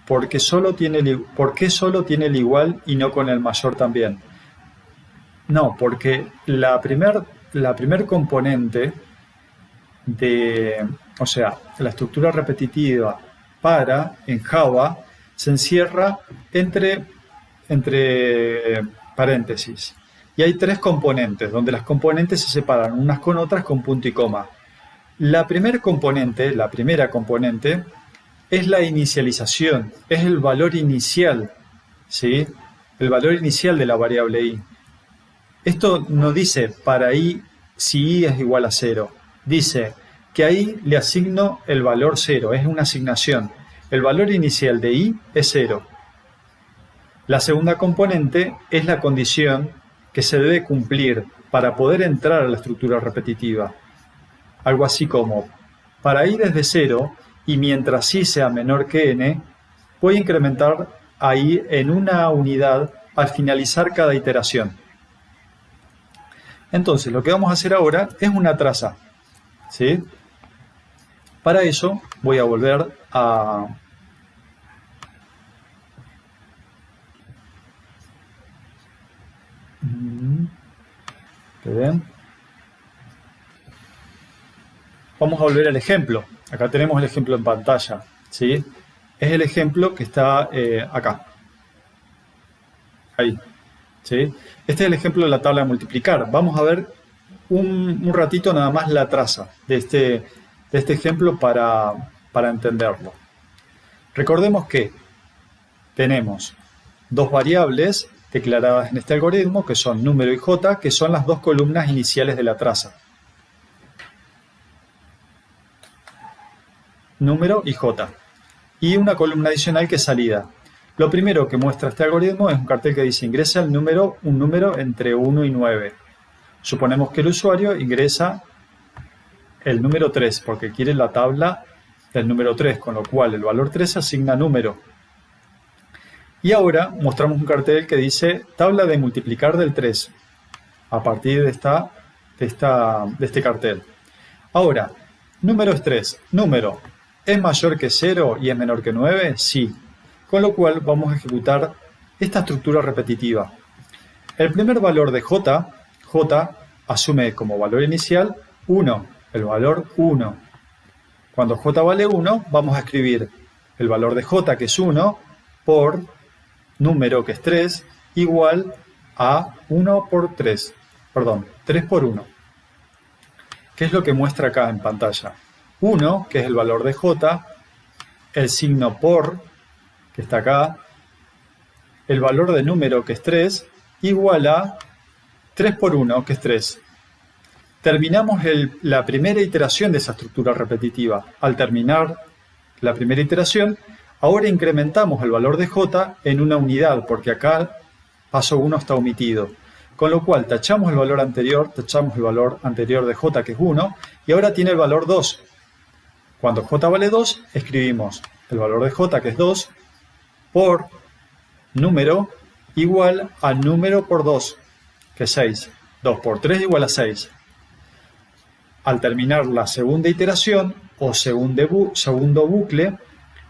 ¿por qué solo tiene el igual y no con el mayor también? No, porque la primer componente la estructura repetitiva en Java se encierra entre paréntesis. Y hay 3 componentes, donde las componentes se separan unas con otras con punto y coma. La primera componente, es la inicialización, es el valor inicial, ¿sí? El valor inicial de la variable i. Esto no dice para i si i es igual a 0. Dice que a i le asigno el valor 0, es una asignación. El valor inicial de i es 0. La segunda componente es la condición que se debe cumplir para poder entrar a la estructura repetitiva. Algo así como, para i desde 0 y mientras i sea menor que n, voy a incrementar a i en una unidad al finalizar cada iteración. Entonces, lo que vamos a hacer ahora es una traza, ¿sí? Para eso voy a volver a... ¿Ven? Vamos a volver al ejemplo. Acá tenemos el ejemplo en pantalla, ¿sí? Es el ejemplo que está acá. Ahí, ¿sí? Este es el ejemplo de la tabla de multiplicar. Vamos a ver un ratito nada más la traza de este ejemplo para entenderlo. Recordemos que tenemos 2 variables declaradas en este algoritmo, que son número y j, que son las 2 columnas iniciales de la traza. Número y j. Y una columna adicional que es salida. Lo primero que muestra este algoritmo es un cartel que dice ingresa un número entre 1 y 9. Suponemos que el usuario ingresa el número 3 porque quiere la tabla del número 3, con lo cual el valor 3 asigna número. Y ahora mostramos un cartel que dice tabla de multiplicar del 3 a partir de este cartel. Ahora, número es 3. Número, ¿es mayor que 0 y es menor que 9? Sí. Con lo cual vamos a ejecutar esta estructura repetitiva. El primer valor de j asume como valor inicial 1, el valor 1. Cuando j vale 1, vamos a escribir el valor de j, que es 1, por número, que es 3, igual a 1 por 3. Perdón, 3 por 1. ¿Qué es lo que muestra acá en pantalla? 1, que es el valor de j, el signo por, que está acá, el valor de número, que es 3, igual a 3 por 1, que es 3. Terminamos la primera iteración de esa estructura repetitiva. Al terminar la primera iteración, ahora incrementamos el valor de j en una unidad, porque acá paso 1 está omitido. Con lo cual tachamos el valor anterior de j, que es 1, y ahora tiene el valor 2. Cuando j vale 2, escribimos el valor de j, que es 2, por número igual a número por 2, que es 6. 2 por 3 igual a 6. Al terminar la segunda iteración o segundo bucle,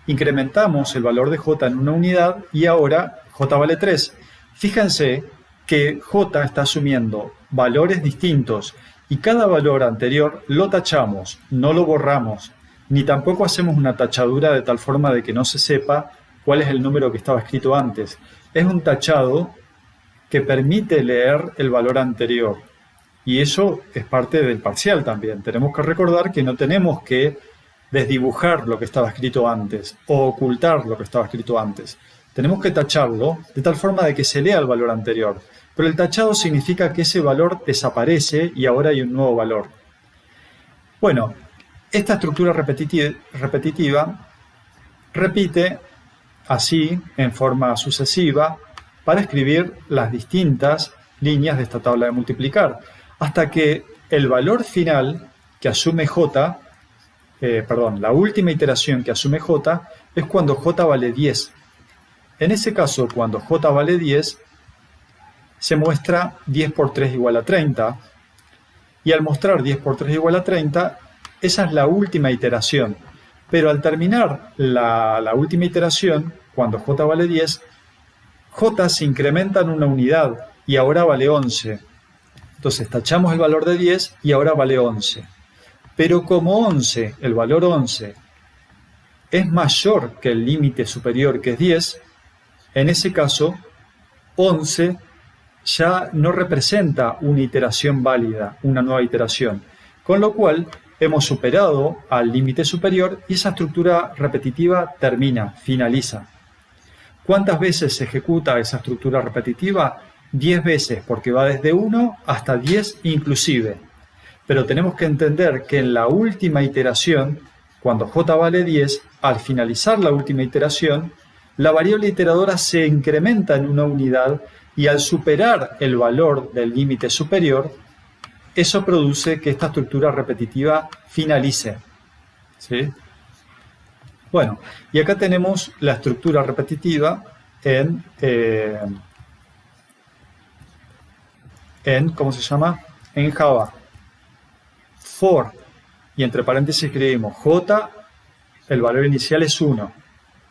incrementamos el valor de j en una unidad y ahora j vale 3. Fíjense que j está asumiendo valores distintos y cada valor anterior lo tachamos, no lo borramos, ni tampoco hacemos una tachadura de tal forma de que no se sepa cuál es el número que estaba escrito antes. Es un tachado que permite leer el valor anterior. Y eso es parte del parcial también. Tenemos que recordar que no tenemos que desdibujar lo que estaba escrito antes o ocultar lo que estaba escrito antes. Tenemos que tacharlo de tal forma de que se lea el valor anterior. Pero el tachado significa que ese valor desaparece y ahora hay un nuevo valor. Bueno, esta estructura repetitiva repite así, en forma sucesiva, para escribir las distintas líneas de esta tabla de multiplicar, hasta que el valor final que asume j, la última iteración que asume j, es cuando j vale 10. En ese caso, cuando j vale 10, se muestra 10 por 3 igual a 30, y al mostrar 10 por 3 igual a 30, esa es la última iteración. Pero al terminar la última iteración, cuando j vale 10, j se incrementa en una unidad y ahora vale 11. Entonces tachamos el valor de 10 y ahora vale 11. Pero como 11, el valor 11, es mayor que el límite superior, que es 10, en ese caso, 11 ya no representa una iteración válida, una nueva iteración. Con lo cual, hemos superado al límite superior y esa estructura repetitiva termina, finaliza. ¿Cuántas veces se ejecuta esa estructura repetitiva? 10 veces, porque va desde 1 hasta 10 inclusive. Pero tenemos que entender que en la última iteración, cuando j vale 10, al finalizar la última iteración, la variable iteradora se incrementa en una unidad y al superar el valor del límite superior, eso produce que esta estructura repetitiva finalice. ¿Sí? Bueno, y acá tenemos la estructura repetitiva ¿cómo se llama? En Java. For, y entre paréntesis escribimos j, el valor inicial es 1,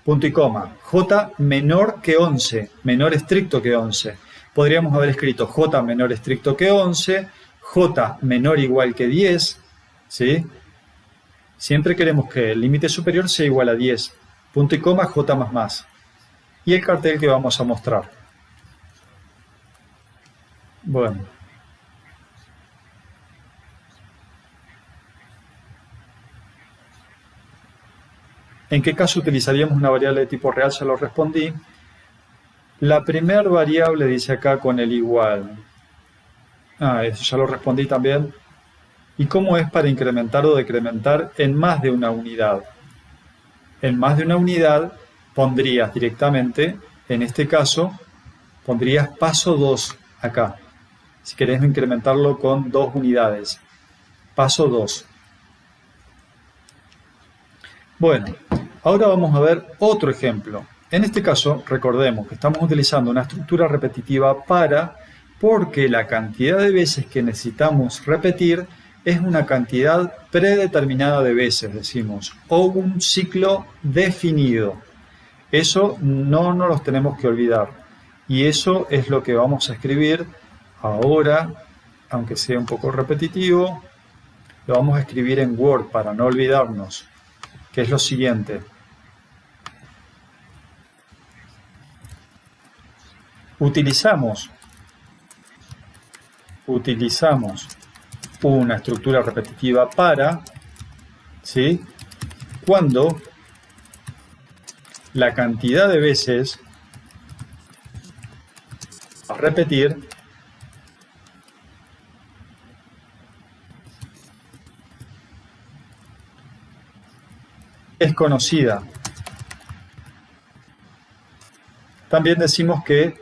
punto y coma, j menor que 11, menor estricto que 11. Podríamos haber escrito j menor estricto que 11, j menor o igual que 10, ¿sí? Siempre queremos que el límite superior sea igual a 10, punto y coma, j más más. Y el cartel que vamos a mostrar. Bueno. ¿En qué caso utilizaríamos una variable de tipo real? Ya lo respondí. La primera variable dice acá con el igual. Eso ya lo respondí también. ¿Y cómo es para incrementar o decrementar en más de una unidad? En más de una unidad pondrías directamente, en este caso, pondrías paso 2 acá. Si querés incrementarlo con 2 unidades. Paso 2. Bueno, ahora vamos a ver otro ejemplo. En este caso, recordemos que estamos utilizando una estructura repetitiva porque la cantidad de veces que necesitamos repetir es una cantidad predeterminada de veces, decimos, o un ciclo definido. Eso no nos los tenemos que olvidar. Y eso es lo que vamos a escribir ahora, aunque sea un poco repetitivo, lo vamos a escribir en Word para no olvidarnos. que es lo siguiente. Utilizamos una estructura repetitiva para, ¿sí?, cuando la cantidad de veces a repetir es conocida. También decimos que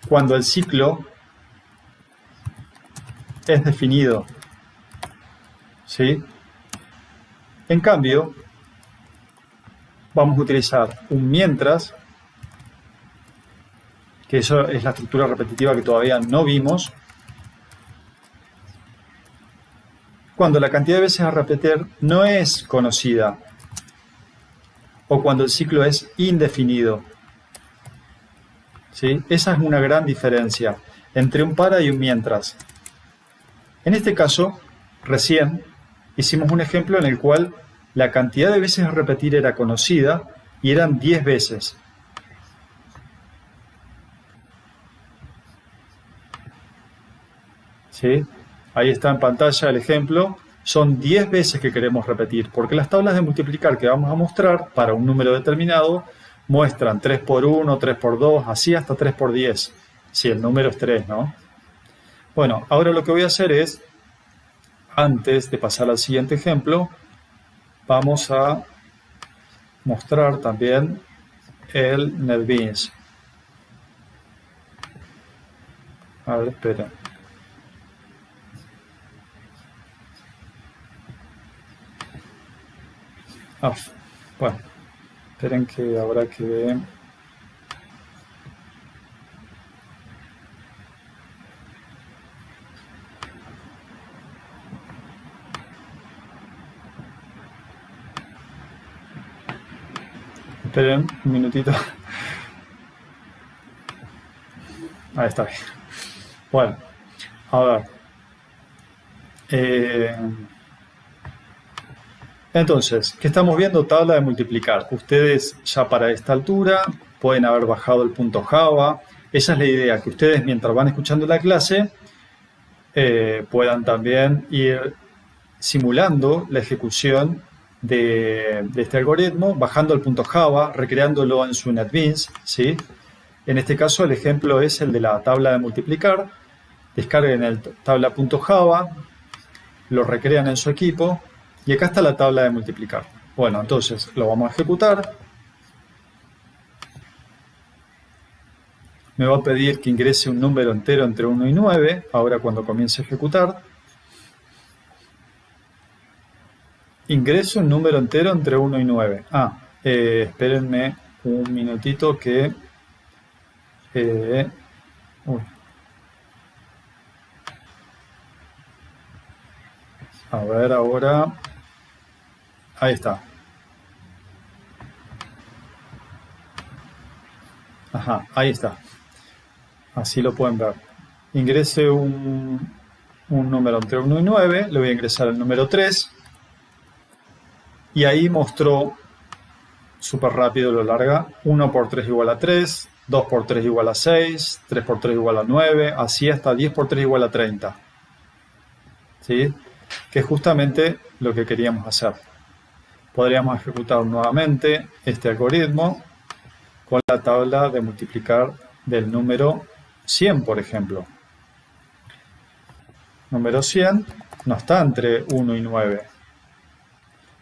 cuando el ciclo es definido, ¿sí? En cambio, vamos a utilizar un mientras, que eso es la estructura repetitiva que todavía no vimos, cuando la cantidad de veces a repetir no es conocida o cuando el ciclo es indefinido. ¿Sí? Esa es una gran diferencia entre un para y un mientras. En este caso, recién hicimos un ejemplo en el cual la cantidad de veces a repetir era conocida y eran 10 veces. ¿Sí? Ahí está en pantalla el ejemplo. Son 10 veces que queremos repetir, porque las tablas de multiplicar que vamos a mostrar para un número determinado muestran 3 por 1, 3 por 2, así hasta 3 por 10, si el número es 3, ¿no? Bueno, ahora lo que voy a hacer es, antes de pasar al siguiente ejemplo, vamos a mostrar también el NetBeans. A ver, espera. Bueno, esperen que habrá que... Esperen un minutito. Ahí está bien. Bueno, a ver. Entonces, ¿qué estamos viendo? Tabla de multiplicar. Ustedes ya para esta altura pueden haber bajado el punto Java. Esa es la idea, que ustedes mientras van escuchando la clase puedan también ir simulando la ejecución de este algoritmo, bajando el punto Java, recreándolo en su NetBeans, ¿sí? En este caso el ejemplo es el de la tabla de multiplicar. Descarguen el tabla.java, lo recrean en su equipo y acá está la tabla de multiplicar. Bueno, entonces lo vamos a ejecutar. Me va a pedir que ingrese un número entero entre 1 y 9, ahora cuando comience a ejecutar. Ingreso un número entero entre 1 y 9. Espérenme un minutito que... A ver, ahora... Ahí está. Ajá, ahí está. Así lo pueden ver. Ingrese un número entre 1 y 9. Le voy a ingresar el número 3. Y ahí mostró, súper rápido lo larga, 1 por 3 igual a 3, 2 por 3 igual a 6, 3 por 3 igual a 9, así hasta 10 por 3 igual a 30. ¿Sí? Que es justamente lo que queríamos hacer. Podríamos ejecutar nuevamente este algoritmo con la tabla de multiplicar del número 100, por ejemplo. Número 100 no está entre 1 y 9.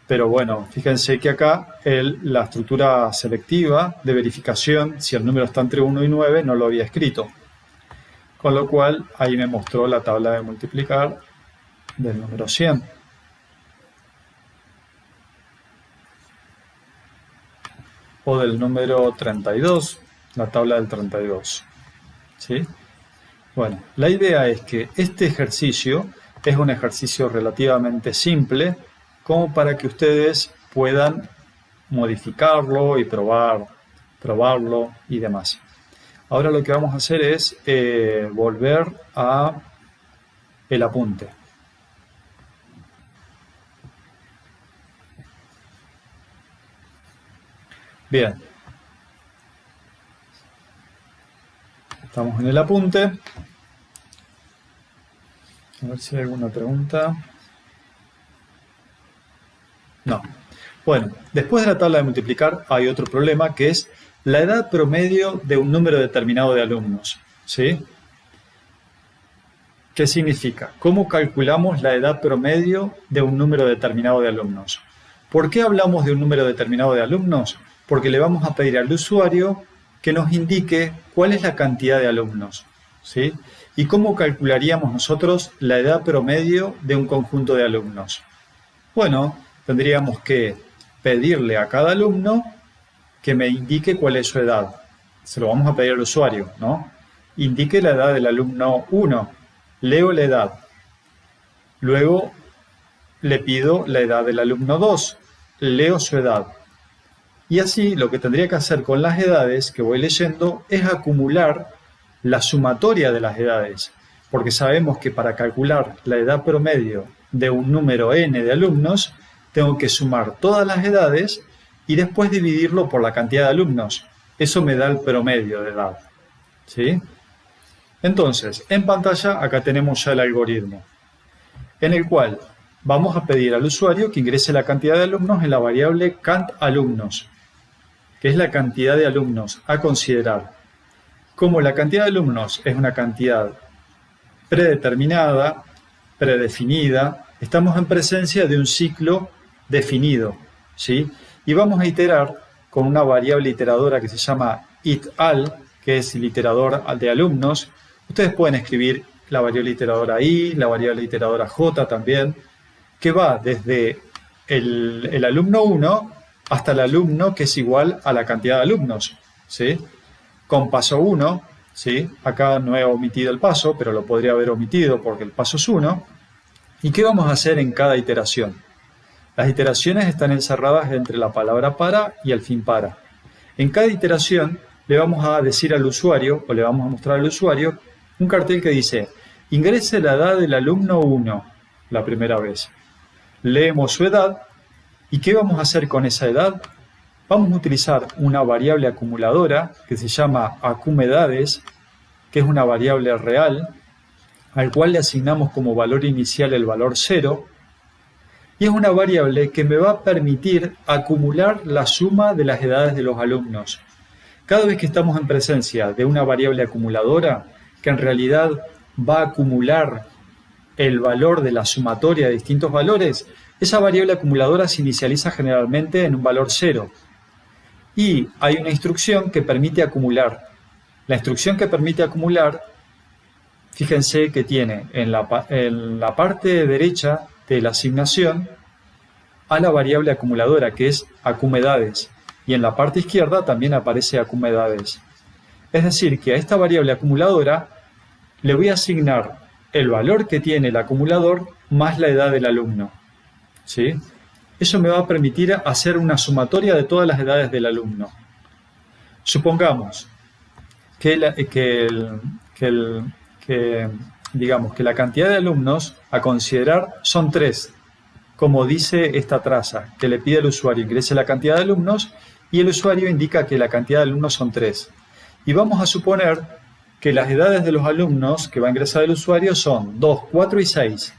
Pero bueno, fíjense que acá la estructura selectiva de verificación, si el número está entre 1 y 9, no lo había escrito. Con lo cual, ahí me mostró la tabla de multiplicar del número 100. O del número 32, la tabla del 32. ¿Sí? Bueno, la idea es que este ejercicio es un ejercicio relativamente simple, como para que ustedes puedan modificarlo y probarlo y demás. Ahora lo que vamos a hacer es volver a el apunte. Bien. Estamos en el apunte. A ver si hay alguna pregunta. No. Bueno, después de la tabla de multiplicar hay otro problema que es la edad promedio de un número determinado de alumnos. ¿Sí? ¿Qué significa? ¿Cómo calculamos la edad promedio de un número determinado de alumnos? ¿Por qué hablamos de un número determinado de alumnos? Porque le vamos a pedir al usuario que nos indique cuál es la cantidad de alumnos. ¿Sí? ¿Y cómo calcularíamos nosotros la edad promedio de un conjunto de alumnos? Bueno, tendríamos que pedirle a cada alumno que me indique cuál es su edad. Se lo vamos a pedir al usuario, ¿no? Indique la edad del alumno 1. Leo la edad. Luego le pido la edad del alumno 2. Leo su edad. Y así lo que tendría que hacer con las edades que voy leyendo es acumular la sumatoria de las edades. Porque sabemos que para calcular la edad promedio de un número n de alumnos, tengo que sumar todas las edades y después dividirlo por la cantidad de alumnos. Eso me da el promedio de edad. ¿Sí? Entonces, en pantalla acá tenemos ya el algoritmo, en el cual vamos a pedir al usuario que ingrese la cantidad de alumnos en la variable CANT_alumnos, que es la cantidad de alumnos a considerar. Como la cantidad de alumnos es una cantidad predeterminada, predefinida, estamos en presencia de un ciclo definido, ¿sí? Y vamos a iterar con una variable iteradora que se llama itAl, que es el iterador de alumnos. Ustedes pueden escribir la variable iteradora i, la variable iteradora j también, que va desde el alumno 1 hasta el alumno que es igual a la cantidad de alumnos, ¿sí? Con paso 1, ¿sí? Acá no he omitido el paso, pero lo podría haber omitido porque el paso es 1. ¿Y qué vamos a hacer en cada iteración? Las iteraciones están encerradas entre la palabra para y el fin para. En cada iteración le vamos a decir al usuario, o le vamos a mostrar al usuario, un cartel que dice, ingrese la edad del alumno 1, la primera vez. Leemos su edad, ¿y qué vamos a hacer con esa edad? Vamos a utilizar una variable acumuladora que se llama acumedades, que es una variable real, al cual le asignamos como valor inicial el valor 0, y es una variable que me va a permitir acumular la suma de las edades de los alumnos. Cada vez que estamos en presencia de una variable acumuladora, que en realidad va a acumular el valor de la sumatoria de distintos valores, esa variable acumuladora se inicializa generalmente en un valor 0. Y hay una instrucción que permite acumular. La instrucción que permite acumular, fíjense que tiene en la parte derecha de la asignación a la variable acumuladora, que es acumedades, y en la parte izquierda también aparece acumedades. Es decir, que a esta variable acumuladora le voy a asignar el valor que tiene el acumulador más la edad del alumno, ¿sí? Eso me va a permitir hacer una sumatoria de todas las edades del alumno. Supongamos digamos que la cantidad de alumnos a considerar son 3, como dice esta traza, que le pide al usuario ingrese la cantidad de alumnos y el usuario indica que la cantidad de alumnos son 3. Y vamos a suponer que las edades de los alumnos que va a ingresar el usuario son 2, 4 y 6.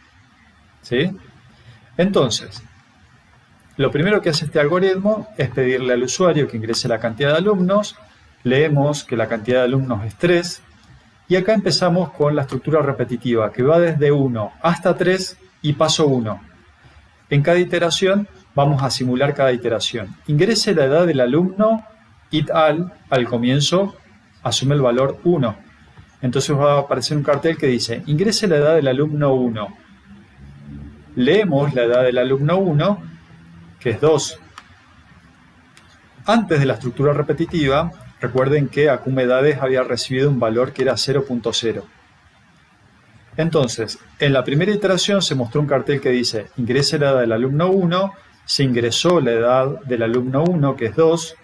¿Sí? Entonces, lo primero que hace este algoritmo es pedirle al usuario que ingrese la cantidad de alumnos. Leemos que la cantidad de alumnos es 3. Y acá empezamos con la estructura repetitiva, que va desde 1 hasta 3 y paso 1. En cada iteración vamos a simular cada iteración. Ingrese la edad del alumno itAl, al comienzo asume el valor 1. Entonces va a aparecer un cartel que dice, ingrese la edad del alumno 1. Leemos la edad del alumno 1, que es 2. Antes de la estructura repetitiva, recuerden que acumedades había recibido un valor que era 0.0. Entonces, en la primera iteración se mostró un cartel que dice, ingrese la edad del alumno 1, se ingresó la edad del alumno 1, que es 2,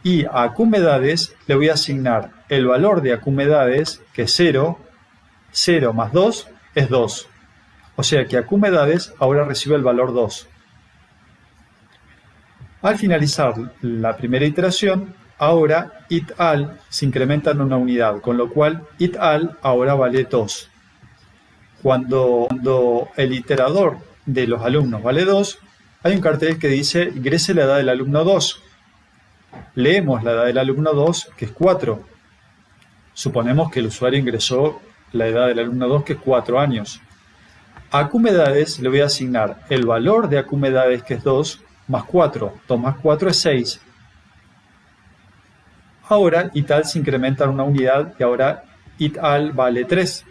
y a acumedades le voy a asignar el valor de acumedades, que es 0, 0 más 2 es 2. O sea que acumedades ahora recibe el valor 2. Al finalizar la primera iteración, ahora it al se incrementa en una unidad, con lo cual it al ahora vale 2. Cuando el iterador de los alumnos vale 2, hay un cartel que dice ingrese la edad del alumno 2. Leemos la edad del alumno 2, que es 4. Suponemos que el usuario ingresó la edad del alumno 2, que es 4 años. A acumedades le voy a asignar el valor de acumedades, que es 2, más 4. 2 más 4 es 6. Ahora ital se incrementa en una unidad y ahora ital vale 3.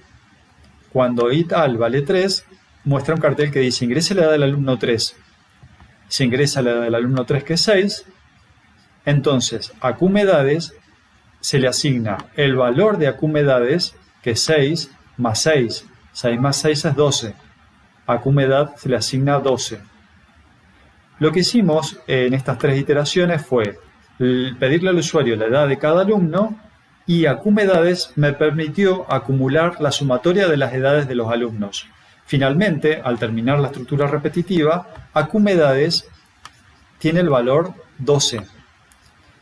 Cuando ital vale 3, muestra un cartel que dice ingrese la edad del alumno 3. Se ingresa la edad del alumno 3, que es 6. Entonces, a acumedades se le asigna el valor de acumedades, que es 6, más 6. 6 más 6 es 12. A acumedad se le asigna 12. Lo que hicimos en estas 3 iteraciones fue pedirle al usuario la edad de cada alumno, y acumedades me permitió acumular la sumatoria de las edades de los alumnos. Finalmente, al terminar la estructura repetitiva, acumedades tiene el valor 12.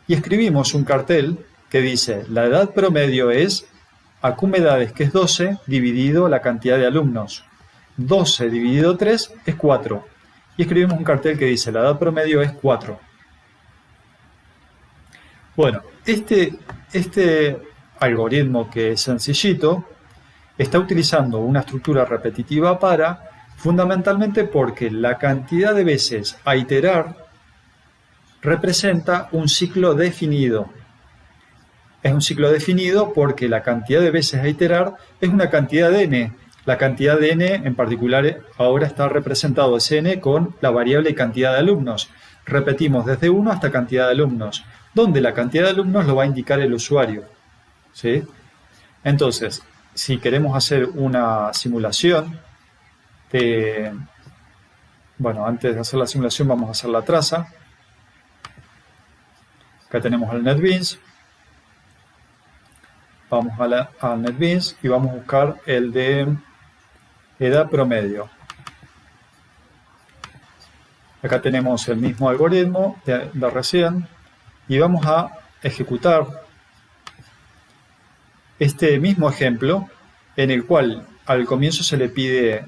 Y escribimos un cartel que dice la edad promedio es acumedades, que es 12, dividido la cantidad de alumnos. 12 dividido 3 es 4. Y escribimos un cartel que dice la edad promedio es 4. Bueno, este algoritmo, que es sencillito, está utilizando una estructura repetitiva fundamentalmente porque la cantidad de veces a iterar representa un ciclo definido. Es un ciclo definido porque la cantidad de veces a iterar es una cantidad de n. La cantidad de n en particular ahora está representado ese n con la variable cantidad de alumnos. Repetimos desde 1 hasta cantidad de alumnos, donde la cantidad de alumnos lo va a indicar el usuario. ¿Sí? Entonces, si queremos hacer una simulación bueno, antes de hacer la simulación vamos a hacer la traza. Acá tenemos el NetBeans. Vamos al NetBeans y vamos a buscar el de edad promedio. Acá tenemos el mismo algoritmo de recién y vamos a ejecutar este mismo ejemplo, en el cual al comienzo se le pide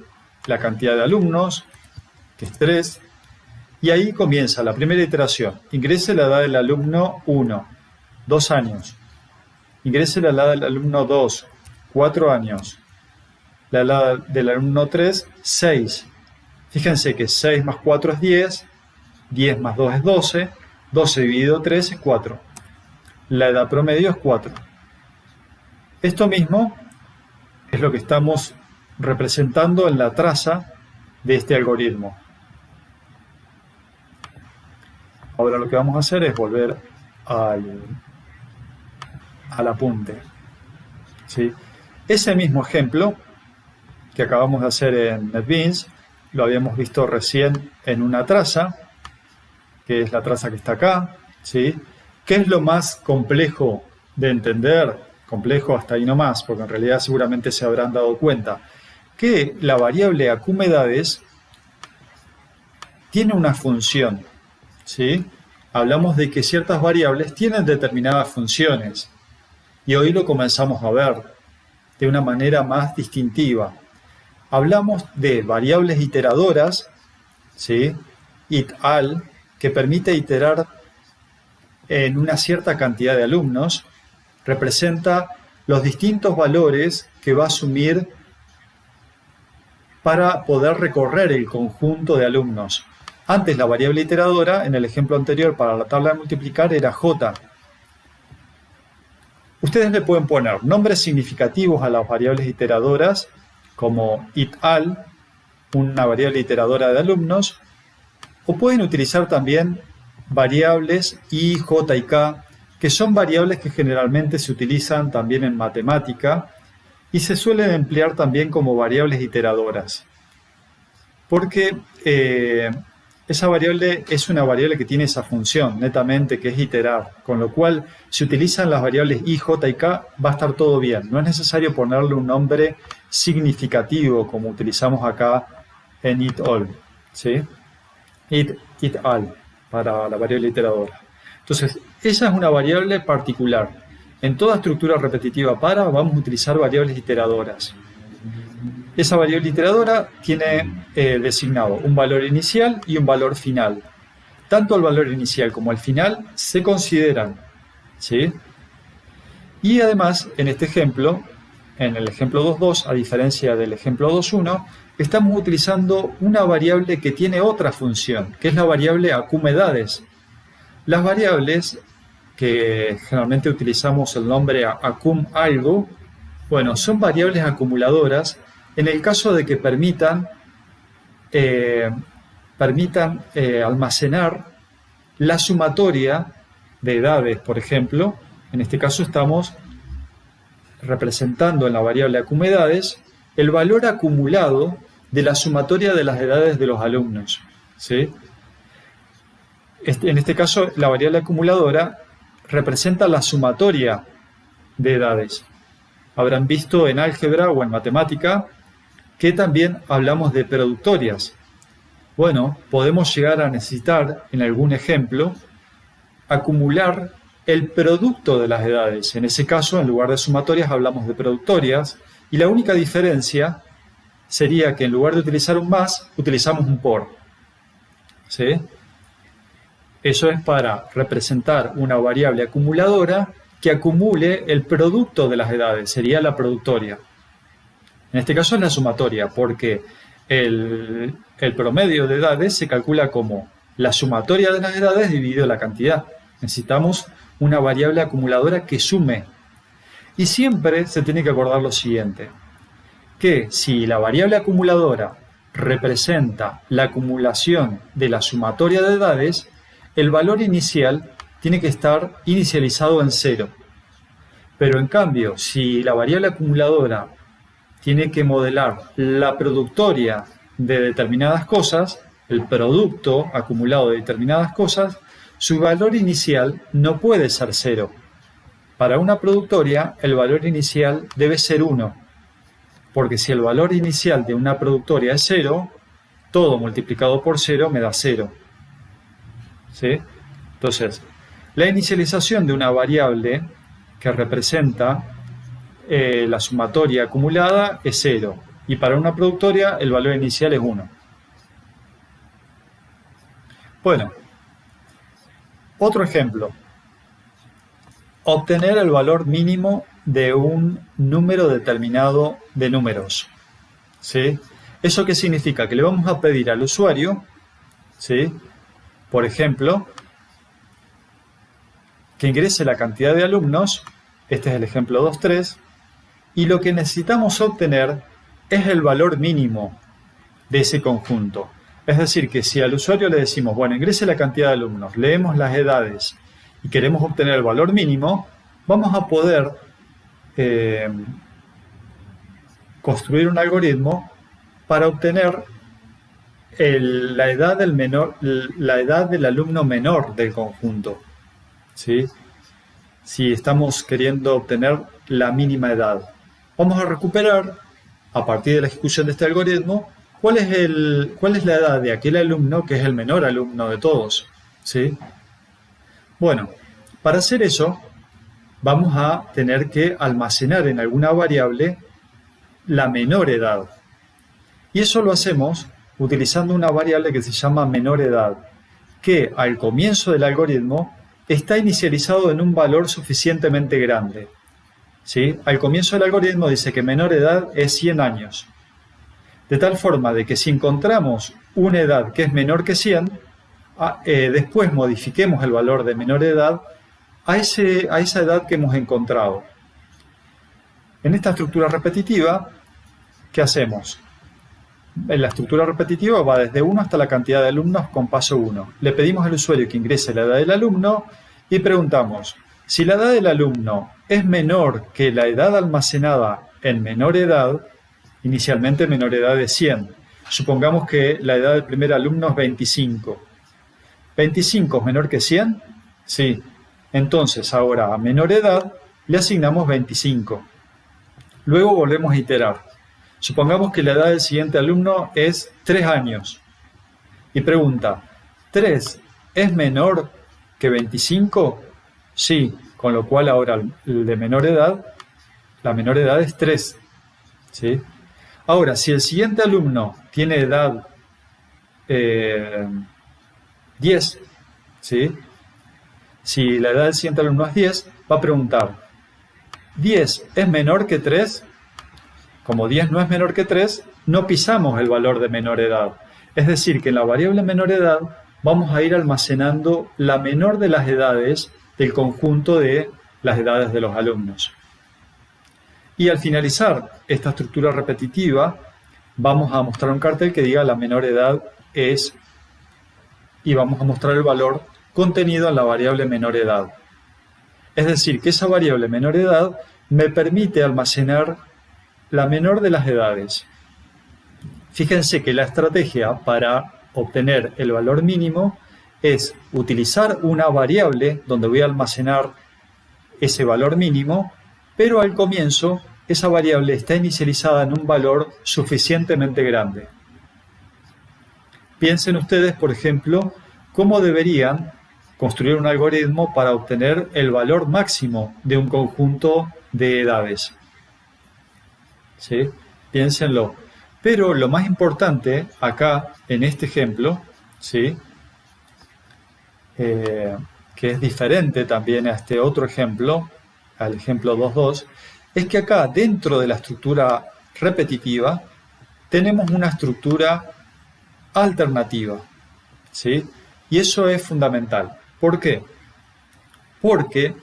la cantidad de alumnos, que es 3, y ahí comienza la primera iteración. Ingrese la edad del alumno 1, 2 años. Ingrese la edad del alumno 2, 4 años. La edad del alumno 3, 6. Fíjense que 6 más 4 es 10, 10 más 2 es 12, 12 dividido 3 es 4. La edad promedio es 4. Esto mismo es lo que estamos representando en la traza de este algoritmo. Ahora lo que vamos a hacer es volver al apunte. ¿Sí? Ese mismo ejemplo que acabamos de hacer en NetBeans, lo habíamos visto recién en una traza, que es la traza que está acá. ¿Sí? ¿Qué es lo más complejo de entender? Complejo hasta ahí nomás, porque en realidad seguramente se habrán dado cuenta que la variable acumedades tiene una función. ¿Sí? Hablamos de que ciertas variables tienen determinadas funciones y hoy lo comenzamos a ver de una manera más distintiva. Hablamos de variables iteradoras, ¿sí? It al, que permite iterar en una cierta cantidad de alumnos, representa los distintos valores que va a asumir para poder recorrer el conjunto de alumnos. Antes la variable iteradora, en el ejemplo anterior para la tabla de multiplicar, era j. Ustedes le pueden poner nombres significativos a las variables iteradoras, como it al, una variable iteradora de alumnos, o pueden utilizar también variables i, j y k, que son variables que generalmente se utilizan también en matemática y se suelen emplear también como variables iteradoras. Porque esa variable es una variable que tiene esa función netamente, que es iterar, con lo cual si utilizan las variables i, j y k va a estar todo bien. No es necesario ponerle un nombre significativo como utilizamos acá en it all. ¿Sí? It al. para la variable iteradora. Entonces, esa es una variable particular. En toda estructura repetitiva para vamos a utilizar variables iteradoras. Esa variable iteradora tiene designado un valor inicial y un valor final. Tanto el valor inicial como el final se consideran, ¿sí? Y además, en este ejemplo, en el ejemplo 2.2, a diferencia del ejemplo 2.1, estamos utilizando una variable que tiene otra función, que es la variable acumedades. Las variables, que generalmente utilizamos el nombre acum algo, bueno, son variables acumuladoras en el caso de que permitan almacenar la sumatoria de edades, por ejemplo. En este caso estamos representando en la variable acumedades el valor acumulado de la sumatoria de las edades de los alumnos, ¿sí? En este caso, la variable acumuladora representa la sumatoria de edades. Habrán visto en álgebra o en matemática que también hablamos de productorias. Bueno, podemos llegar a necesitar, en algún ejemplo, acumular el producto de las edades. En ese caso, en lugar de sumatorias, hablamos de productorias, y la única diferencia sería que en lugar de utilizar un más, utilizamos un por. ¿Sí? Eso es para representar una variable acumuladora que acumule el producto de las edades, sería la productoria. En este caso es la sumatoria, porque el promedio de edades se calcula como la sumatoria de las edades dividido la cantidad. Necesitamos una variable acumuladora que sume. Y siempre se tiene que acordar lo siguiente, que si la variable acumuladora representa la acumulación de la sumatoria de edades, el valor inicial tiene que estar inicializado en 0. Pero en cambio, si la variable acumuladora tiene que modelar la productoria de determinadas cosas, el producto acumulado de determinadas cosas, su valor inicial no puede ser 0. Para una productoria, el valor inicial debe ser 1, porque si el valor inicial de una productoria es 0, todo multiplicado por 0 me da 0. ¿Sí? Entonces, la inicialización de una variable que representa la sumatoria acumulada es 0, y para una productoria el valor inicial es 1. Bueno, otro ejemplo. Obtener el valor mínimo de un número determinado de números. ¿Sí? ¿Eso qué significa? Que le vamos a pedir al usuario, ¿sí?, por ejemplo, que ingrese la cantidad de alumnos, este es el ejemplo 2.3, y lo que necesitamos obtener es el valor mínimo de ese conjunto. Es decir, que si al usuario le decimos, bueno, ingrese la cantidad de alumnos, leemos las edades y queremos obtener el valor mínimo, vamos a poder construir un algoritmo para obtener la edad del alumno menor del conjunto, ¿sí? Si estamos queriendo obtener la mínima edad, vamos a recuperar, a partir de la ejecución de este algoritmo, cuál es la edad de aquel alumno que es el menor alumno de todos, ¿sí? Bueno, para hacer eso, vamos a tener que almacenar en alguna variable la menor edad. Y eso lo hacemos utilizando una variable que se llama menor edad, que al comienzo del algoritmo está inicializado en un valor suficientemente grande, ¿sí? Al comienzo del algoritmo dice que menor edad es 100 años. De tal forma de que si encontramos una edad que es menor que 100, después modifiquemos el valor de menor edad a esa edad que hemos encontrado. En esta estructura repetitiva, ¿qué hacemos? En la estructura repetitiva va desde 1 hasta la cantidad de alumnos con paso 1. Le pedimos al usuario que ingrese la edad del alumno y preguntamos, si la edad del alumno es menor que la edad almacenada en menor edad, inicialmente menor edad de 100, supongamos que la edad del primer alumno es 25. ¿25 es menor que 100? Sí. Entonces ahora a menor edad le asignamos 25. Luego volvemos a iterar. Supongamos que la edad del siguiente alumno es 3 años. Y pregunta, ¿3 es menor que 25, sí, con lo cual ahora el de menor edad, la menor edad es 3, ¿sí? Ahora, si el siguiente alumno tiene edad 10, ¿sí? Si la edad del siguiente alumno es 10, va a preguntar, ¿10 es menor que 3? Como 10 no es menor que 3, no pisamos el valor de menor edad. Es decir, que en la variable menor edad vamos a ir almacenando la menor de las edades del conjunto de las edades de los alumnos. Y al finalizar esta estructura repetitiva, vamos a mostrar un cartel que diga la menor edad es, y vamos a mostrar el valor contenido en la variable menor edad. Es decir, que esa variable menor edad me permite almacenar la menor de las edades. Fíjense que la estrategia para obtener el valor mínimo es utilizar una variable donde voy a almacenar ese valor mínimo, pero al comienzo esa variable está inicializada en un valor suficientemente grande. Piensen ustedes, por ejemplo, cómo deberían construir un algoritmo para obtener el valor máximo de un conjunto de edades. ¿Sí? Piénsenlo. Pero lo más importante acá, en este ejemplo, ¿sí? Que es diferente también a este otro ejemplo, al ejemplo 2.2, es que acá dentro de la estructura repetitiva tenemos una estructura alternativa, ¿sí? Y eso es fundamental. ¿Por qué? Porque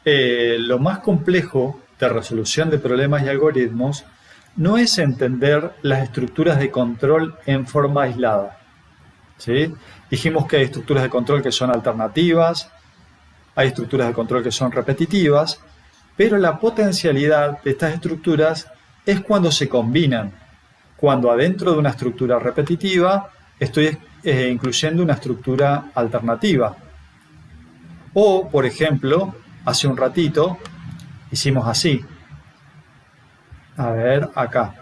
lo más complejo de resolución de problemas y algoritmos no es entender las estructuras de control en forma aislada, ¿sí? Dijimos que hay estructuras de control que son alternativas, hay estructuras de control que son repetitivas, pero la potencialidad de estas estructuras es cuando se combinan, cuando adentro de una estructura repetitiva estoy incluyendo una estructura alternativa. O, por ejemplo, hace un ratito hicimos así. A ver, acá.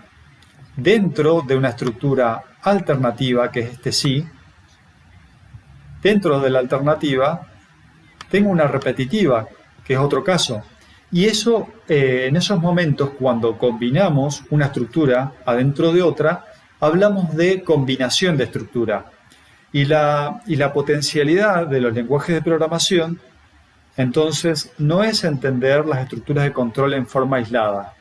Dentro de una estructura alternativa, que es este sí, dentro de la alternativa tengo una repetitiva, que es otro caso. Y eso, en esos momentos, cuando combinamos una estructura adentro de otra, hablamos de combinación de estructura. Y la potencialidad de los lenguajes de programación, entonces, no es entender las estructuras de control en forma aislada,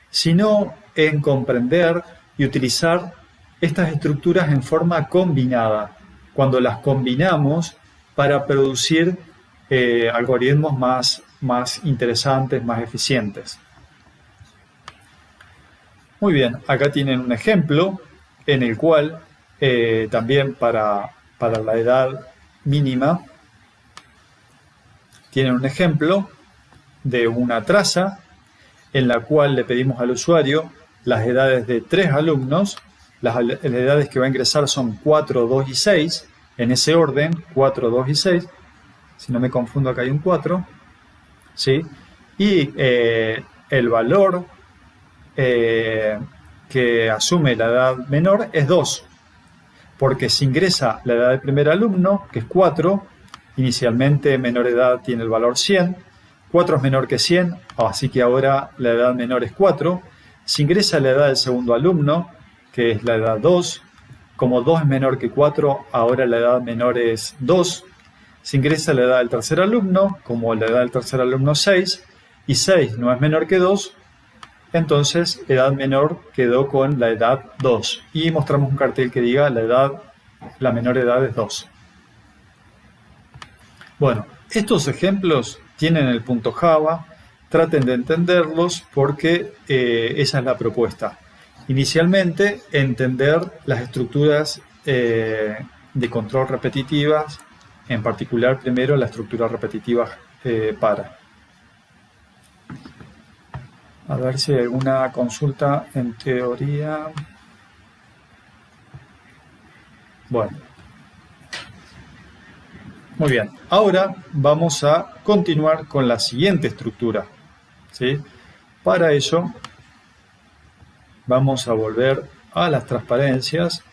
sino en comprender y utilizar estas estructuras en forma combinada, cuando las combinamos para producir algoritmos más interesantes, más eficientes. Muy bien, acá tienen un ejemplo en el cual también para la edad mínima tienen un ejemplo de una traza en la cual le pedimos al usuario las edades de 3 alumnos. Las edades que va a ingresar son 4, 2 y 6, en ese orden, 4, 2 y 6. Si no me confundo, acá hay un 4. ¿Sí? Y el valor que asume la edad menor es 2, porque si ingresa la edad del primer alumno, que es 4, inicialmente menor edad tiene el valor 100, 4 es menor que 100, así que ahora la edad menor es 4. Si ingresa la edad del segundo alumno, que es la edad 2, como 2 es menor que 4, ahora la edad menor es 2. Si ingresa la edad del tercer alumno, como la edad del tercer alumno 6, y 6 no es menor que 2, entonces edad menor quedó con la edad 2. Y mostramos un cartel que diga la menor edad es 2. Bueno, estos ejemplos tienen el punto Java, traten de entenderlos porque esa es la propuesta. Inicialmente, entender las estructuras de control repetitivas, en particular primero la estructura repetitiva para. A ver si hay alguna consulta en teoría. Bueno. Muy bien, ahora vamos a continuar con la siguiente estructura, ¿sí? Para ello, vamos a volver a las transparencias,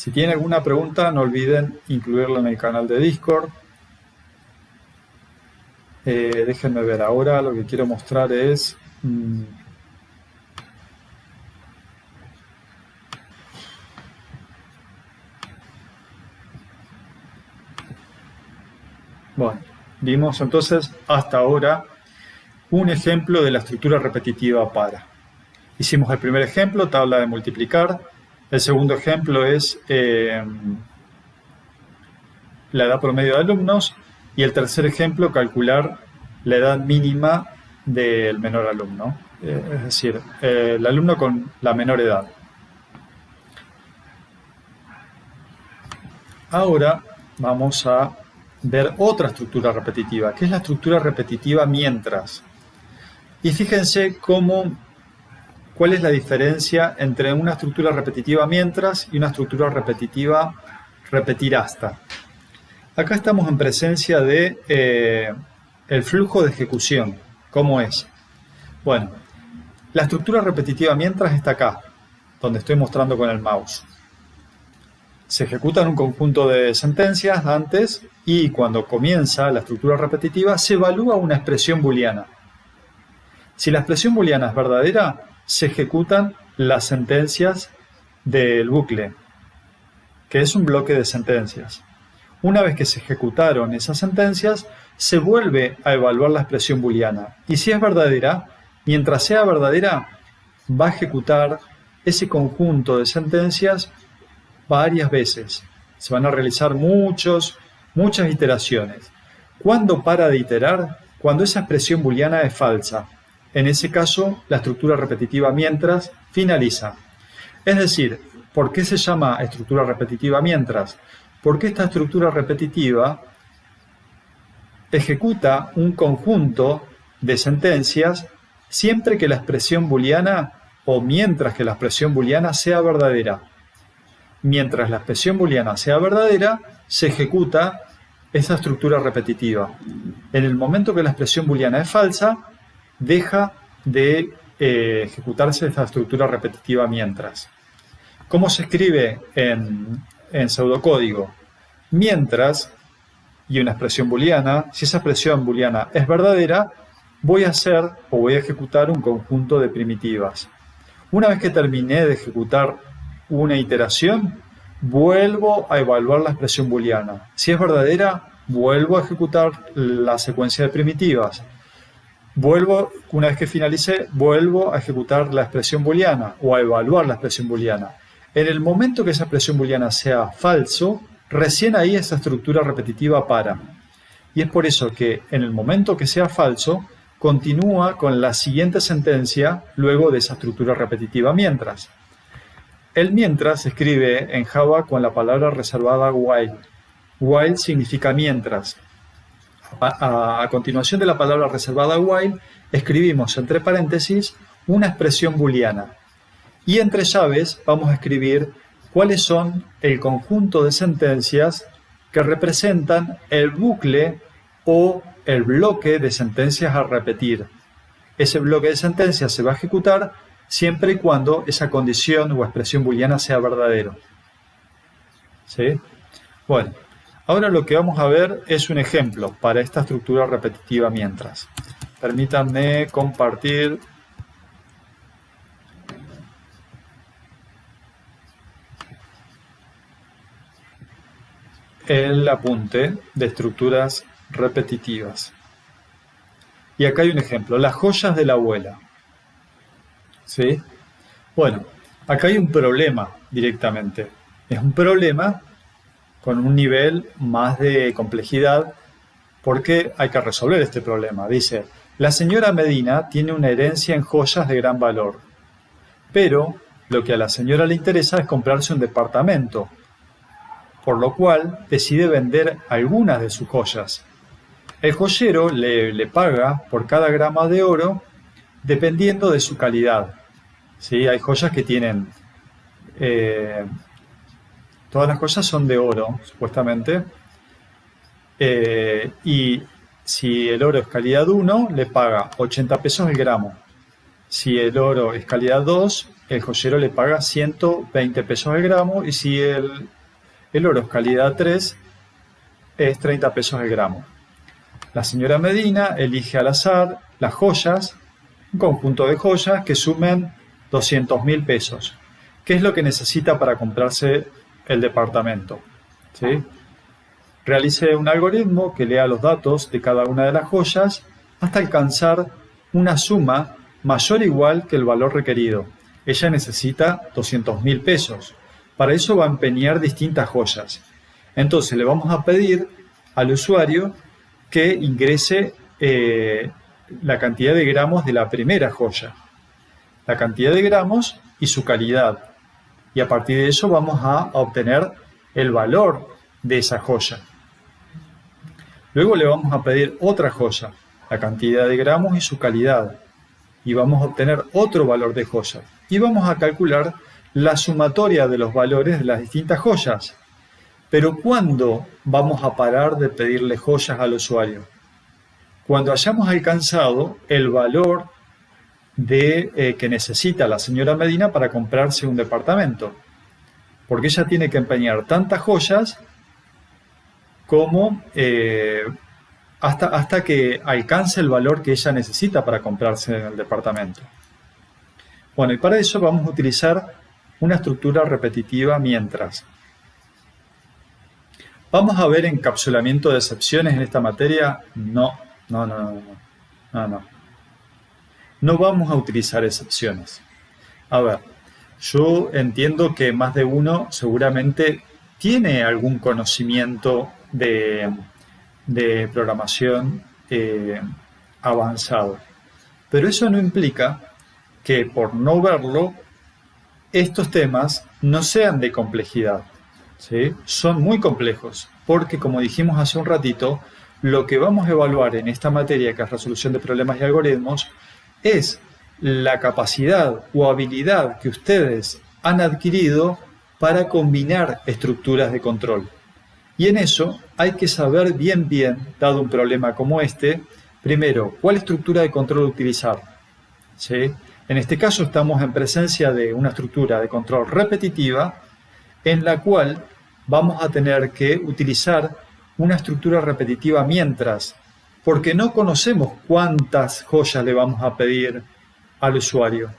Si tienen alguna pregunta, no olviden incluirla en el canal de Discord. Déjenme ver ahora, lo que quiero mostrar es... Bueno, vimos entonces hasta ahora un ejemplo de la estructura repetitiva para. Hicimos el primer ejemplo, tabla de multiplicar. El segundo ejemplo es la edad promedio de alumnos. Y el tercer ejemplo, calcular la edad mínima del menor alumno. Es decir, el alumno con la menor edad. Ahora vamos a ver otra estructura repetitiva, que es la estructura repetitiva mientras. Y fíjense cuál es la diferencia entre una estructura repetitiva mientras y una estructura repetitiva repetir hasta. Acá estamos en presencia de el flujo de ejecución. ¿Cómo es? Bueno, la estructura repetitiva mientras está acá, donde estoy mostrando con el mouse. Se ejecutan un conjunto de sentencias antes y cuando comienza la estructura repetitiva se evalúa una expresión booleana. Si la expresión booleana es verdadera, se ejecutan las sentencias del bucle, que es un bloque de sentencias. Una vez que se ejecutaron esas sentencias, se vuelve a evaluar la expresión booleana. Y si es verdadera, mientras sea verdadera, va a ejecutar ese conjunto de sentencias varias veces. Se van a realizar muchas iteraciones. ¿Cuándo para de iterar? Cuando esa expresión booleana es falsa. En ese caso, la estructura repetitiva mientras finaliza. Es decir, ¿por qué se llama estructura repetitiva mientras? Porque esta estructura repetitiva ejecuta un conjunto de sentencias siempre que la expresión booleana o mientras que la expresión booleana sea verdadera. Mientras la expresión booleana sea verdadera, se ejecuta esa estructura repetitiva. En el momento que la expresión booleana es falsa, deja de ejecutarse esta estructura repetitiva mientras. ¿Cómo se escribe en pseudocódigo? Mientras, y una expresión booleana, si esa expresión booleana es verdadera, voy a hacer o voy a ejecutar un conjunto de primitivas. Una vez que terminé de ejecutar una iteración, vuelvo a evaluar la expresión booleana. Si es verdadera, vuelvo a ejecutar la secuencia de primitivas. Una vez que finalice, vuelvo a ejecutar la expresión booleana o a evaluar la expresión booleana. En el momento que esa expresión booleana sea falso, recién ahí esa estructura repetitiva para. Y es por eso que en el momento que sea falso, continúa con la siguiente sentencia luego de esa estructura repetitiva mientras. El mientras se escribe en Java con la palabra reservada while. While significa mientras. A continuación de la palabra reservada while, escribimos entre paréntesis una expresión booleana. Y entre llaves vamos a escribir cuáles son el conjunto de sentencias que representan el bucle o el bloque de sentencias a repetir. Ese bloque de sentencias se va a ejecutar siempre y cuando esa condición o expresión booleana sea verdadero. ¿Sí? Bueno, ahora lo que vamos a ver es un ejemplo para esta estructura repetitiva mientras. Permítanme compartir el apunte de estructuras repetitivas. Y acá hay un ejemplo, las joyas de la abuela. ¿Sí? Bueno, acá hay un problema directamente. Es un problema con un nivel más de complejidad porque hay que resolver este problema. Dice, la señora Medina tiene una herencia en joyas de gran valor, pero lo que a la señora le interesa es comprarse un departamento, por lo cual decide vender algunas de sus joyas. El joyero le paga por cada grama de oro dependiendo de su calidad. ¿Sí? Hay joyas que tienen... todas las joyas son de oro, supuestamente. Y si el oro es calidad 1, le paga 80 pesos el gramo. Si el oro es calidad 2, el joyero le paga 120 pesos el gramo, y si el oro es calidad 3, es 30 pesos el gramo. La señora Medina elige al azar las joyas, un conjunto de joyas que sumen 200.000 pesos. ¿Qué es lo que necesita para comprarse el departamento? ¿Sí? Realice un algoritmo que lea los datos de cada una de las joyas hasta alcanzar una suma mayor o igual que el valor requerido. Ella necesita 200.000 pesos. Para eso va a empeñar distintas joyas. Entonces le vamos a pedir al usuario que ingrese la cantidad de gramos de la primera joya, la cantidad de gramos y su calidad. Y a partir de eso vamos a obtener el valor de esa joya. Luego le vamos a pedir otra joya, la cantidad de gramos y su calidad. Y vamos a obtener otro valor de joya. Y vamos a calcular la sumatoria de los valores de las distintas joyas. Pero ¿cuándo vamos a parar de pedirle joyas al usuario? Cuando hayamos alcanzado el valor que necesita la señora Medina para comprarse un departamento. Porque ella tiene que empeñar tantas joyas como hasta que alcance el valor que ella necesita para comprarse el departamento. Bueno, y para eso vamos a utilizar una estructura repetitiva mientras. ¿Vamos a ver encapsulamiento de excepciones en esta materia? No. No vamos a utilizar excepciones. A ver, yo entiendo que más de uno seguramente tiene algún conocimiento de programación avanzado. Pero eso no implica que por no verlo, estos temas no sean de complejidad. ¿Sí? Son muy complejos, porque como dijimos hace un ratito, lo que vamos a evaluar en esta materia, que es resolución de problemas y algoritmos, es la capacidad o habilidad que ustedes han adquirido para combinar estructuras de control. Y en eso hay que saber bien, dado un problema como este, primero, cuál estructura de control utilizar. ¿Sí? En este caso estamos en presencia de una estructura de control repetitiva en la cual vamos a tener que utilizar una estructura repetitiva mientras, porque no conocemos cuántas joyas le vamos a pedir al usuario.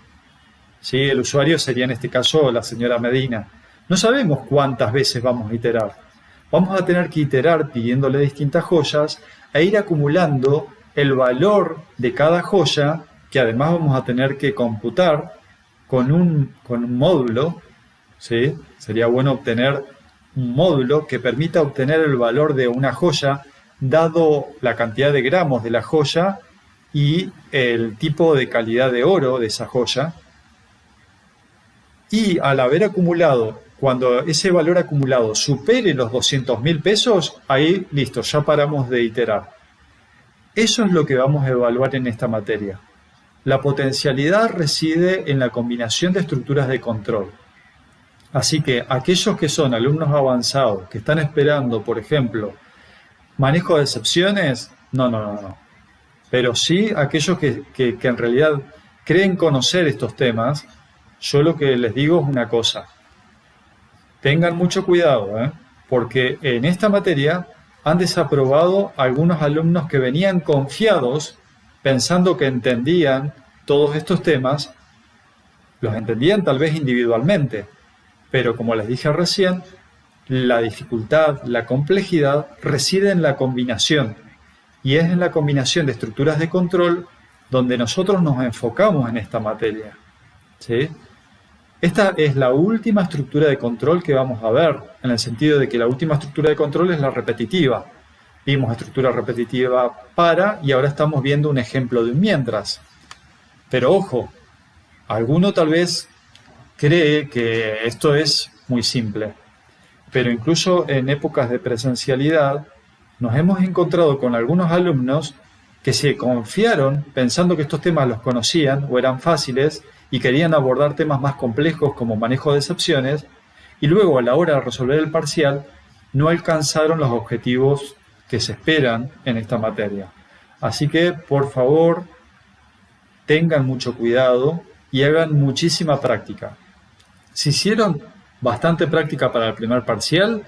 ¿Sí? El usuario sería en este caso la señora Medina. No sabemos cuántas veces vamos a iterar. Vamos a tener que iterar pidiéndole distintas joyas e ir acumulando el valor de cada joya, que además vamos a tener que computar con un módulo. ¿Sí? Sería bueno obtener un módulo que permita obtener el valor de una joya dado la cantidad de gramos de la joya y el tipo de calidad de oro de esa joya. Y al haber acumulado, cuando ese valor acumulado supere los 200.000 pesos, ahí listo, ya paramos de iterar. Eso es lo que vamos a evaluar en esta materia. La potencialidad reside en la combinación de estructuras de control. Así que aquellos que son alumnos avanzados, que están esperando, por ejemplo, manejo de excepciones, no. Pero sí aquellos que en realidad creen conocer estos temas, yo lo que les digo es una cosa. Tengan mucho cuidado, porque en esta materia han desaprobado algunos alumnos que venían confiados, pensando que entendían todos estos temas, los entendían tal vez individualmente, pero como les dije recién, la dificultad, la complejidad reside en la combinación, y es en la combinación de estructuras de control donde nosotros nos enfocamos en esta materia. ¿Sí? Esta es la última estructura de control que vamos a ver, en el sentido de que la última estructura de control es la repetitiva. Vimos estructura repetitiva para, y ahora estamos viendo un ejemplo de un mientras. Pero ojo, alguno tal vez cree que esto es muy simple, pero incluso en épocas de presencialidad nos hemos encontrado con algunos alumnos que se confiaron pensando que estos temas los conocían o eran fáciles y querían abordar temas más complejos como manejo de excepciones, y luego a la hora de resolver el parcial no alcanzaron los objetivos que se esperan en esta materia. Así que, por favor, tengan mucho cuidado y hagan muchísima práctica. Si hicieron bastante práctica para el primer parcial,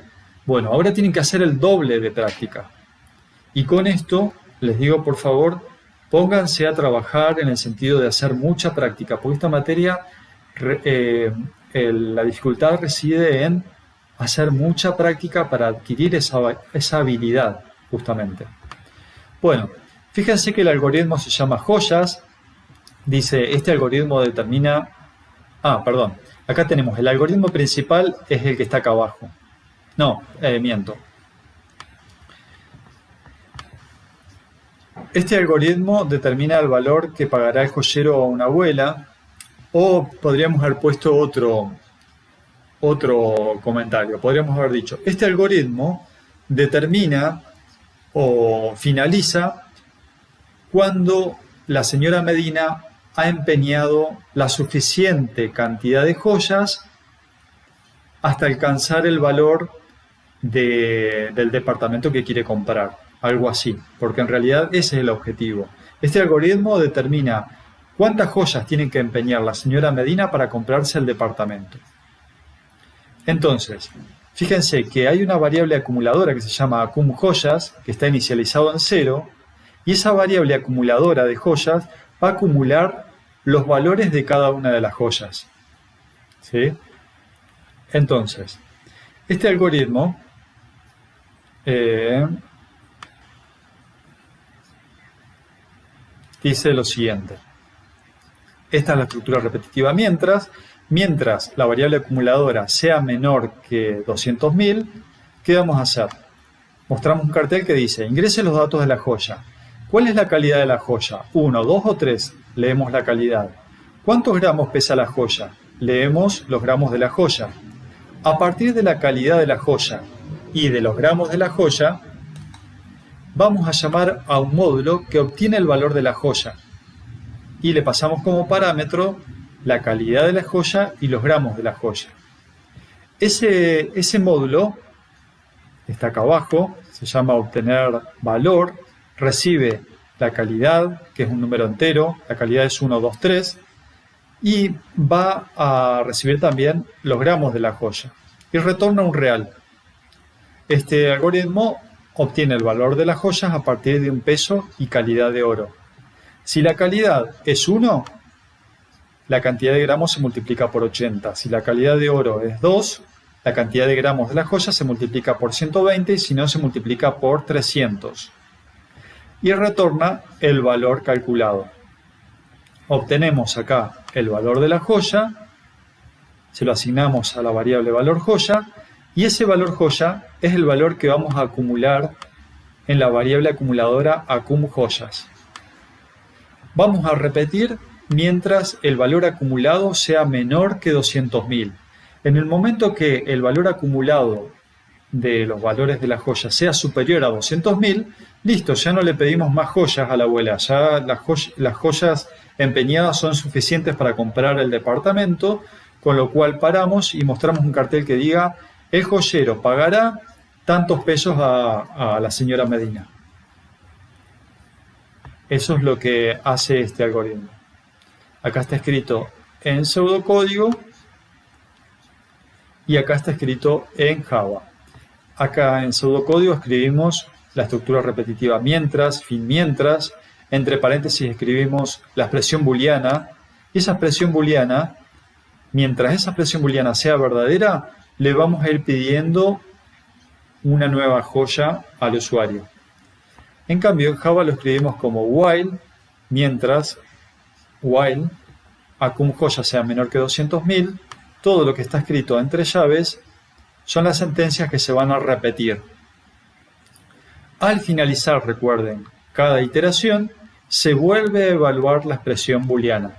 bueno, ahora tienen que hacer el doble de práctica. Y con esto, les digo, por favor, pónganse a trabajar en el sentido de hacer mucha práctica, porque esta materia, la dificultad reside en hacer mucha práctica para adquirir esa habilidad, justamente. Bueno, fíjense que el algoritmo se llama joyas. Dice, este algoritmo determina... perdón. Acá tenemos el algoritmo principal, es el que está acá abajo. No, miento. Este algoritmo determina el valor que pagará el joyero a una abuela, o podríamos haber puesto otro comentario. Podríamos haber dicho, este algoritmo determina o finaliza cuando la señora Medina ha empeñado la suficiente cantidad de joyas hasta alcanzar el valor del departamento que quiere comprar. Algo así, porque en realidad ese es el objetivo. Este algoritmo determina cuántas joyas tiene que empeñar la señora Medina para comprarse el departamento. Entonces, fíjense que hay una variable acumuladora que se llama acumJoyas, que está inicializado en 0, y esa variable acumuladora de joyas va a acumular los valores de cada una de las joyas. ¿Sí? Entonces, este algoritmo dice lo siguiente. Esta es la estructura repetitiva mientras la variable acumuladora sea menor que 200.000, ¿qué vamos a hacer? Mostramos un cartel que dice, ingrese los datos de la joya. ¿Cuál es la calidad de la joya? 1, 2 o 3. Leemos la calidad. ¿Cuántos gramos pesa la joya? Leemos los gramos de la joya. A partir de la calidad de la joya y de los gramos de la joya, vamos a llamar a un módulo que obtiene el valor de la joya. Y le pasamos como parámetro la calidad de la joya y los gramos de la joya. Ese módulo está acá abajo, se llama obtener valor, recibe la calidad, que es un número entero, la calidad es 1, 2, 3, y va a recibir también los gramos de la joya y retorna un real. Este algoritmo obtiene el valor de las joyas a partir de un peso y calidad de oro. Si la calidad es 1, la cantidad de gramos se multiplica por 80. Si la calidad de oro es 2, la cantidad de gramos de la joya se multiplica por 120 y si no se multiplica por 300. Y retorna el valor calculado. Obtenemos acá el valor de la joya, se lo asignamos a la variable valor joya y ese valor joya es el valor que vamos a acumular en la variable acumuladora acumJoyas. Vamos a repetir mientras el valor acumulado sea menor que 200.000. En el momento que el valor acumulado de los valores de la joya sea superior a 200.000, listo, ya no le pedimos más joyas a la abuela, ya las joyas empeñadas son suficientes para comprar el departamento, con lo cual paramos y mostramos un cartel que diga el joyero pagará tantos pesos a la señora Medina. Eso es lo que hace este algoritmo. Acá está escrito en pseudocódigo y acá está escrito en Java. Acá en pseudocódigo escribimos la estructura repetitiva mientras, fin mientras, entre paréntesis escribimos la expresión booleana y esa expresión booleana, mientras esa expresión booleana sea verdadera, le vamos a ir pidiendo una nueva joya al usuario. En cambio, en Java lo escribimos como while, mientras while acumJoya sea menor que 200.000, todo lo que está escrito entre llaves son las sentencias que se van a repetir. Al finalizar, recuerden, cada iteración se vuelve a evaluar la expresión booleana.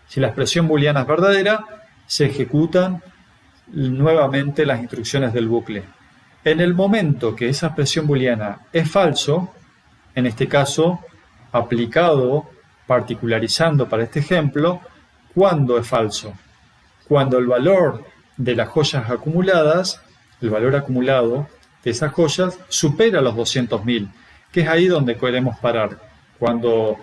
Si la expresión booleana es verdadera, se ejecutan nuevamente las instrucciones del bucle. En el momento que esa expresión booleana es falso, en este caso, aplicado, particularizando para este ejemplo, ¿cuándo es falso? Cuando el valor de las joyas acumuladas, el valor acumulado de esas joyas, supera los 200.000, que es ahí donde queremos parar. Cuando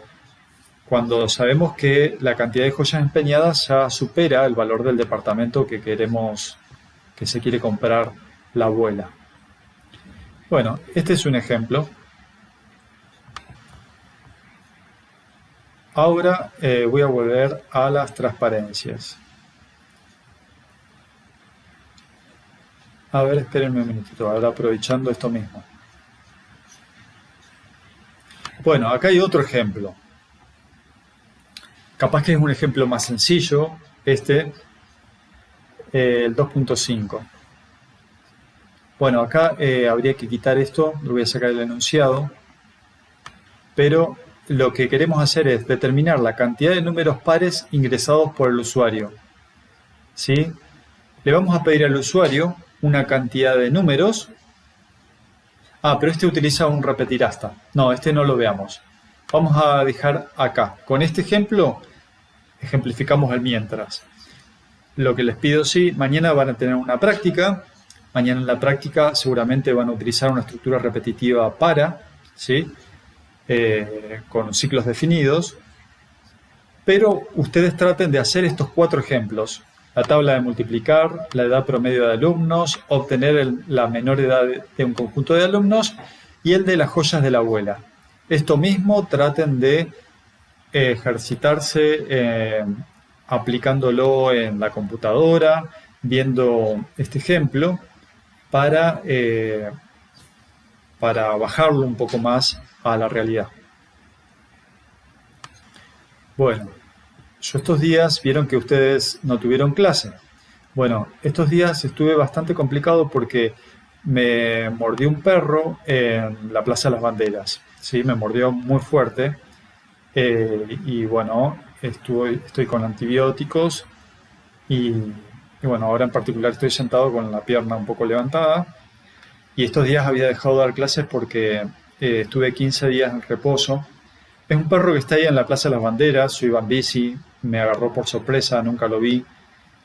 cuando sabemos que la cantidad de joyas empeñadas ya supera el valor del departamento que queremos, que se quiere comprar la abuela. Bueno, este es un ejemplo. Ahora voy a volver a las transparencias. A ver, espérenme un minutito, ahora aprovechando esto mismo. Bueno, acá hay otro ejemplo. Capaz que es un ejemplo más sencillo, el 2.5. Bueno, acá habría que quitar esto, lo voy a sacar el enunciado, pero lo que queremos hacer es determinar la cantidad de números pares ingresados por el usuario. ¿Sí? Le vamos a pedir al usuario una cantidad de números. Ah, pero este utiliza un repetir hasta. No, este no lo veamos. Vamos a dejar acá. Con este ejemplo, ejemplificamos el mientras. Lo que les pido, sí, mañana van a tener una práctica. Mañana en la práctica seguramente van a utilizar una estructura repetitiva para, ¿sí? Con ciclos definidos. Pero ustedes traten de hacer estos 4 ejemplos. La tabla de multiplicar, la edad promedio de alumnos, obtener la menor edad de un conjunto de alumnos y el de las joyas de la abuela. Esto mismo traten de ejercitarse aplicándolo en la computadora, viendo este ejemplo para bajarlo un poco más a la realidad. Bueno, yo estos días vieron que ustedes no tuvieron clase. Bueno, estos días estuve bastante complicado porque me mordió un perro en la Plaza de las Banderas. ¿Sí? Me mordió muy fuerte y bueno, estoy con antibióticos y bueno, ahora en particular estoy sentado con la pierna un poco levantada y estos días había dejado de dar clases porque estuve 15 días en reposo. Es un perro que está ahí en la Plaza de las Banderas, yo iba en bici, me agarró por sorpresa, nunca lo vi,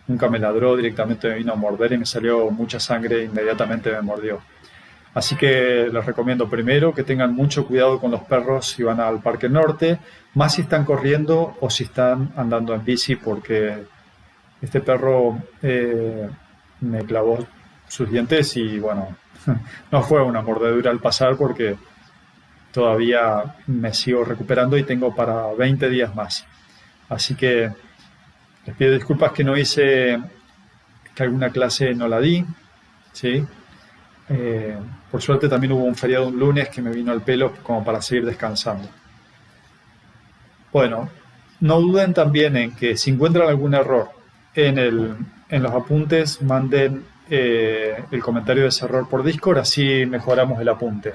nunca me ladró, directamente me vino a morder y me salió mucha sangre, inmediatamente me mordió. Así que les recomiendo primero que tengan mucho cuidado con los perros si van al Parque Norte, más si están corriendo o si están andando en bici, porque este perro me clavó sus dientes y bueno, no fue una mordedura al pasar porque todavía me sigo recuperando y tengo para 20 días más. Así que les pido disculpas que no hice, que alguna clase no la di, ¿sí? Por suerte también hubo un feriado un lunes que me vino al pelo como para seguir descansando. Bueno, no duden también en que si encuentran algún error en los apuntes, manden el comentario de ese error por Discord, así mejoramos el apunte.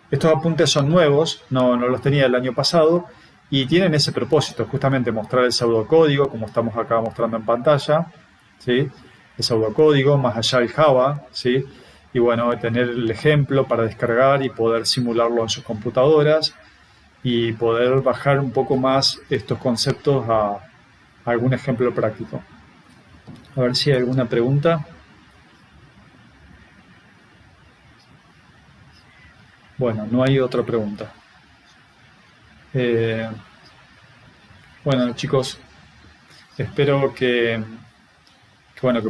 Estos apuntes son nuevos, no los tenía el año pasado y tienen ese propósito, justamente mostrar el pseudocódigo, como estamos acá mostrando en pantalla, ¿sí? El pseudocódigo, más allá el Java, ¿sí? Y bueno, tener el ejemplo para descargar y poder simularlo en sus computadoras y poder bajar un poco más estos conceptos a algún ejemplo práctico. A ver si hay alguna pregunta. Bueno, no hay otra pregunta. Bueno, chicos, espero que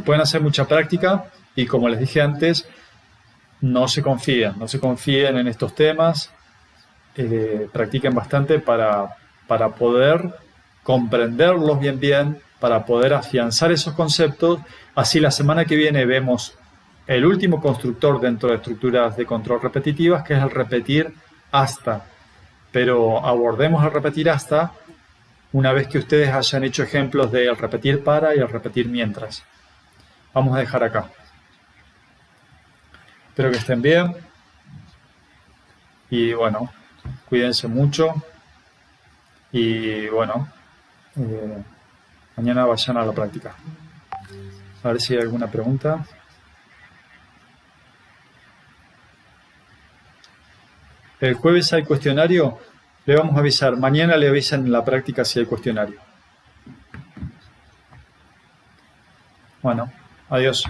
puedan hacer mucha práctica y como les dije antes, no se confíen en estos temas, practiquen bastante para poder comprenderlos bien, para poder afianzar esos conceptos. Así la semana que viene vemos el último constructor dentro de estructuras de control repetitivas, que es el repetir hasta. Pero abordemos el repetir hasta una vez que ustedes hayan hecho ejemplos del repetir para y el repetir mientras. Vamos a dejar acá. Espero que estén bien y bueno, cuídense mucho y bueno, mañana vayan a la práctica. A ver si hay alguna pregunta. El jueves hay cuestionario, le vamos a avisar. Mañana le avisan en la práctica si hay cuestionario. Bueno, adiós.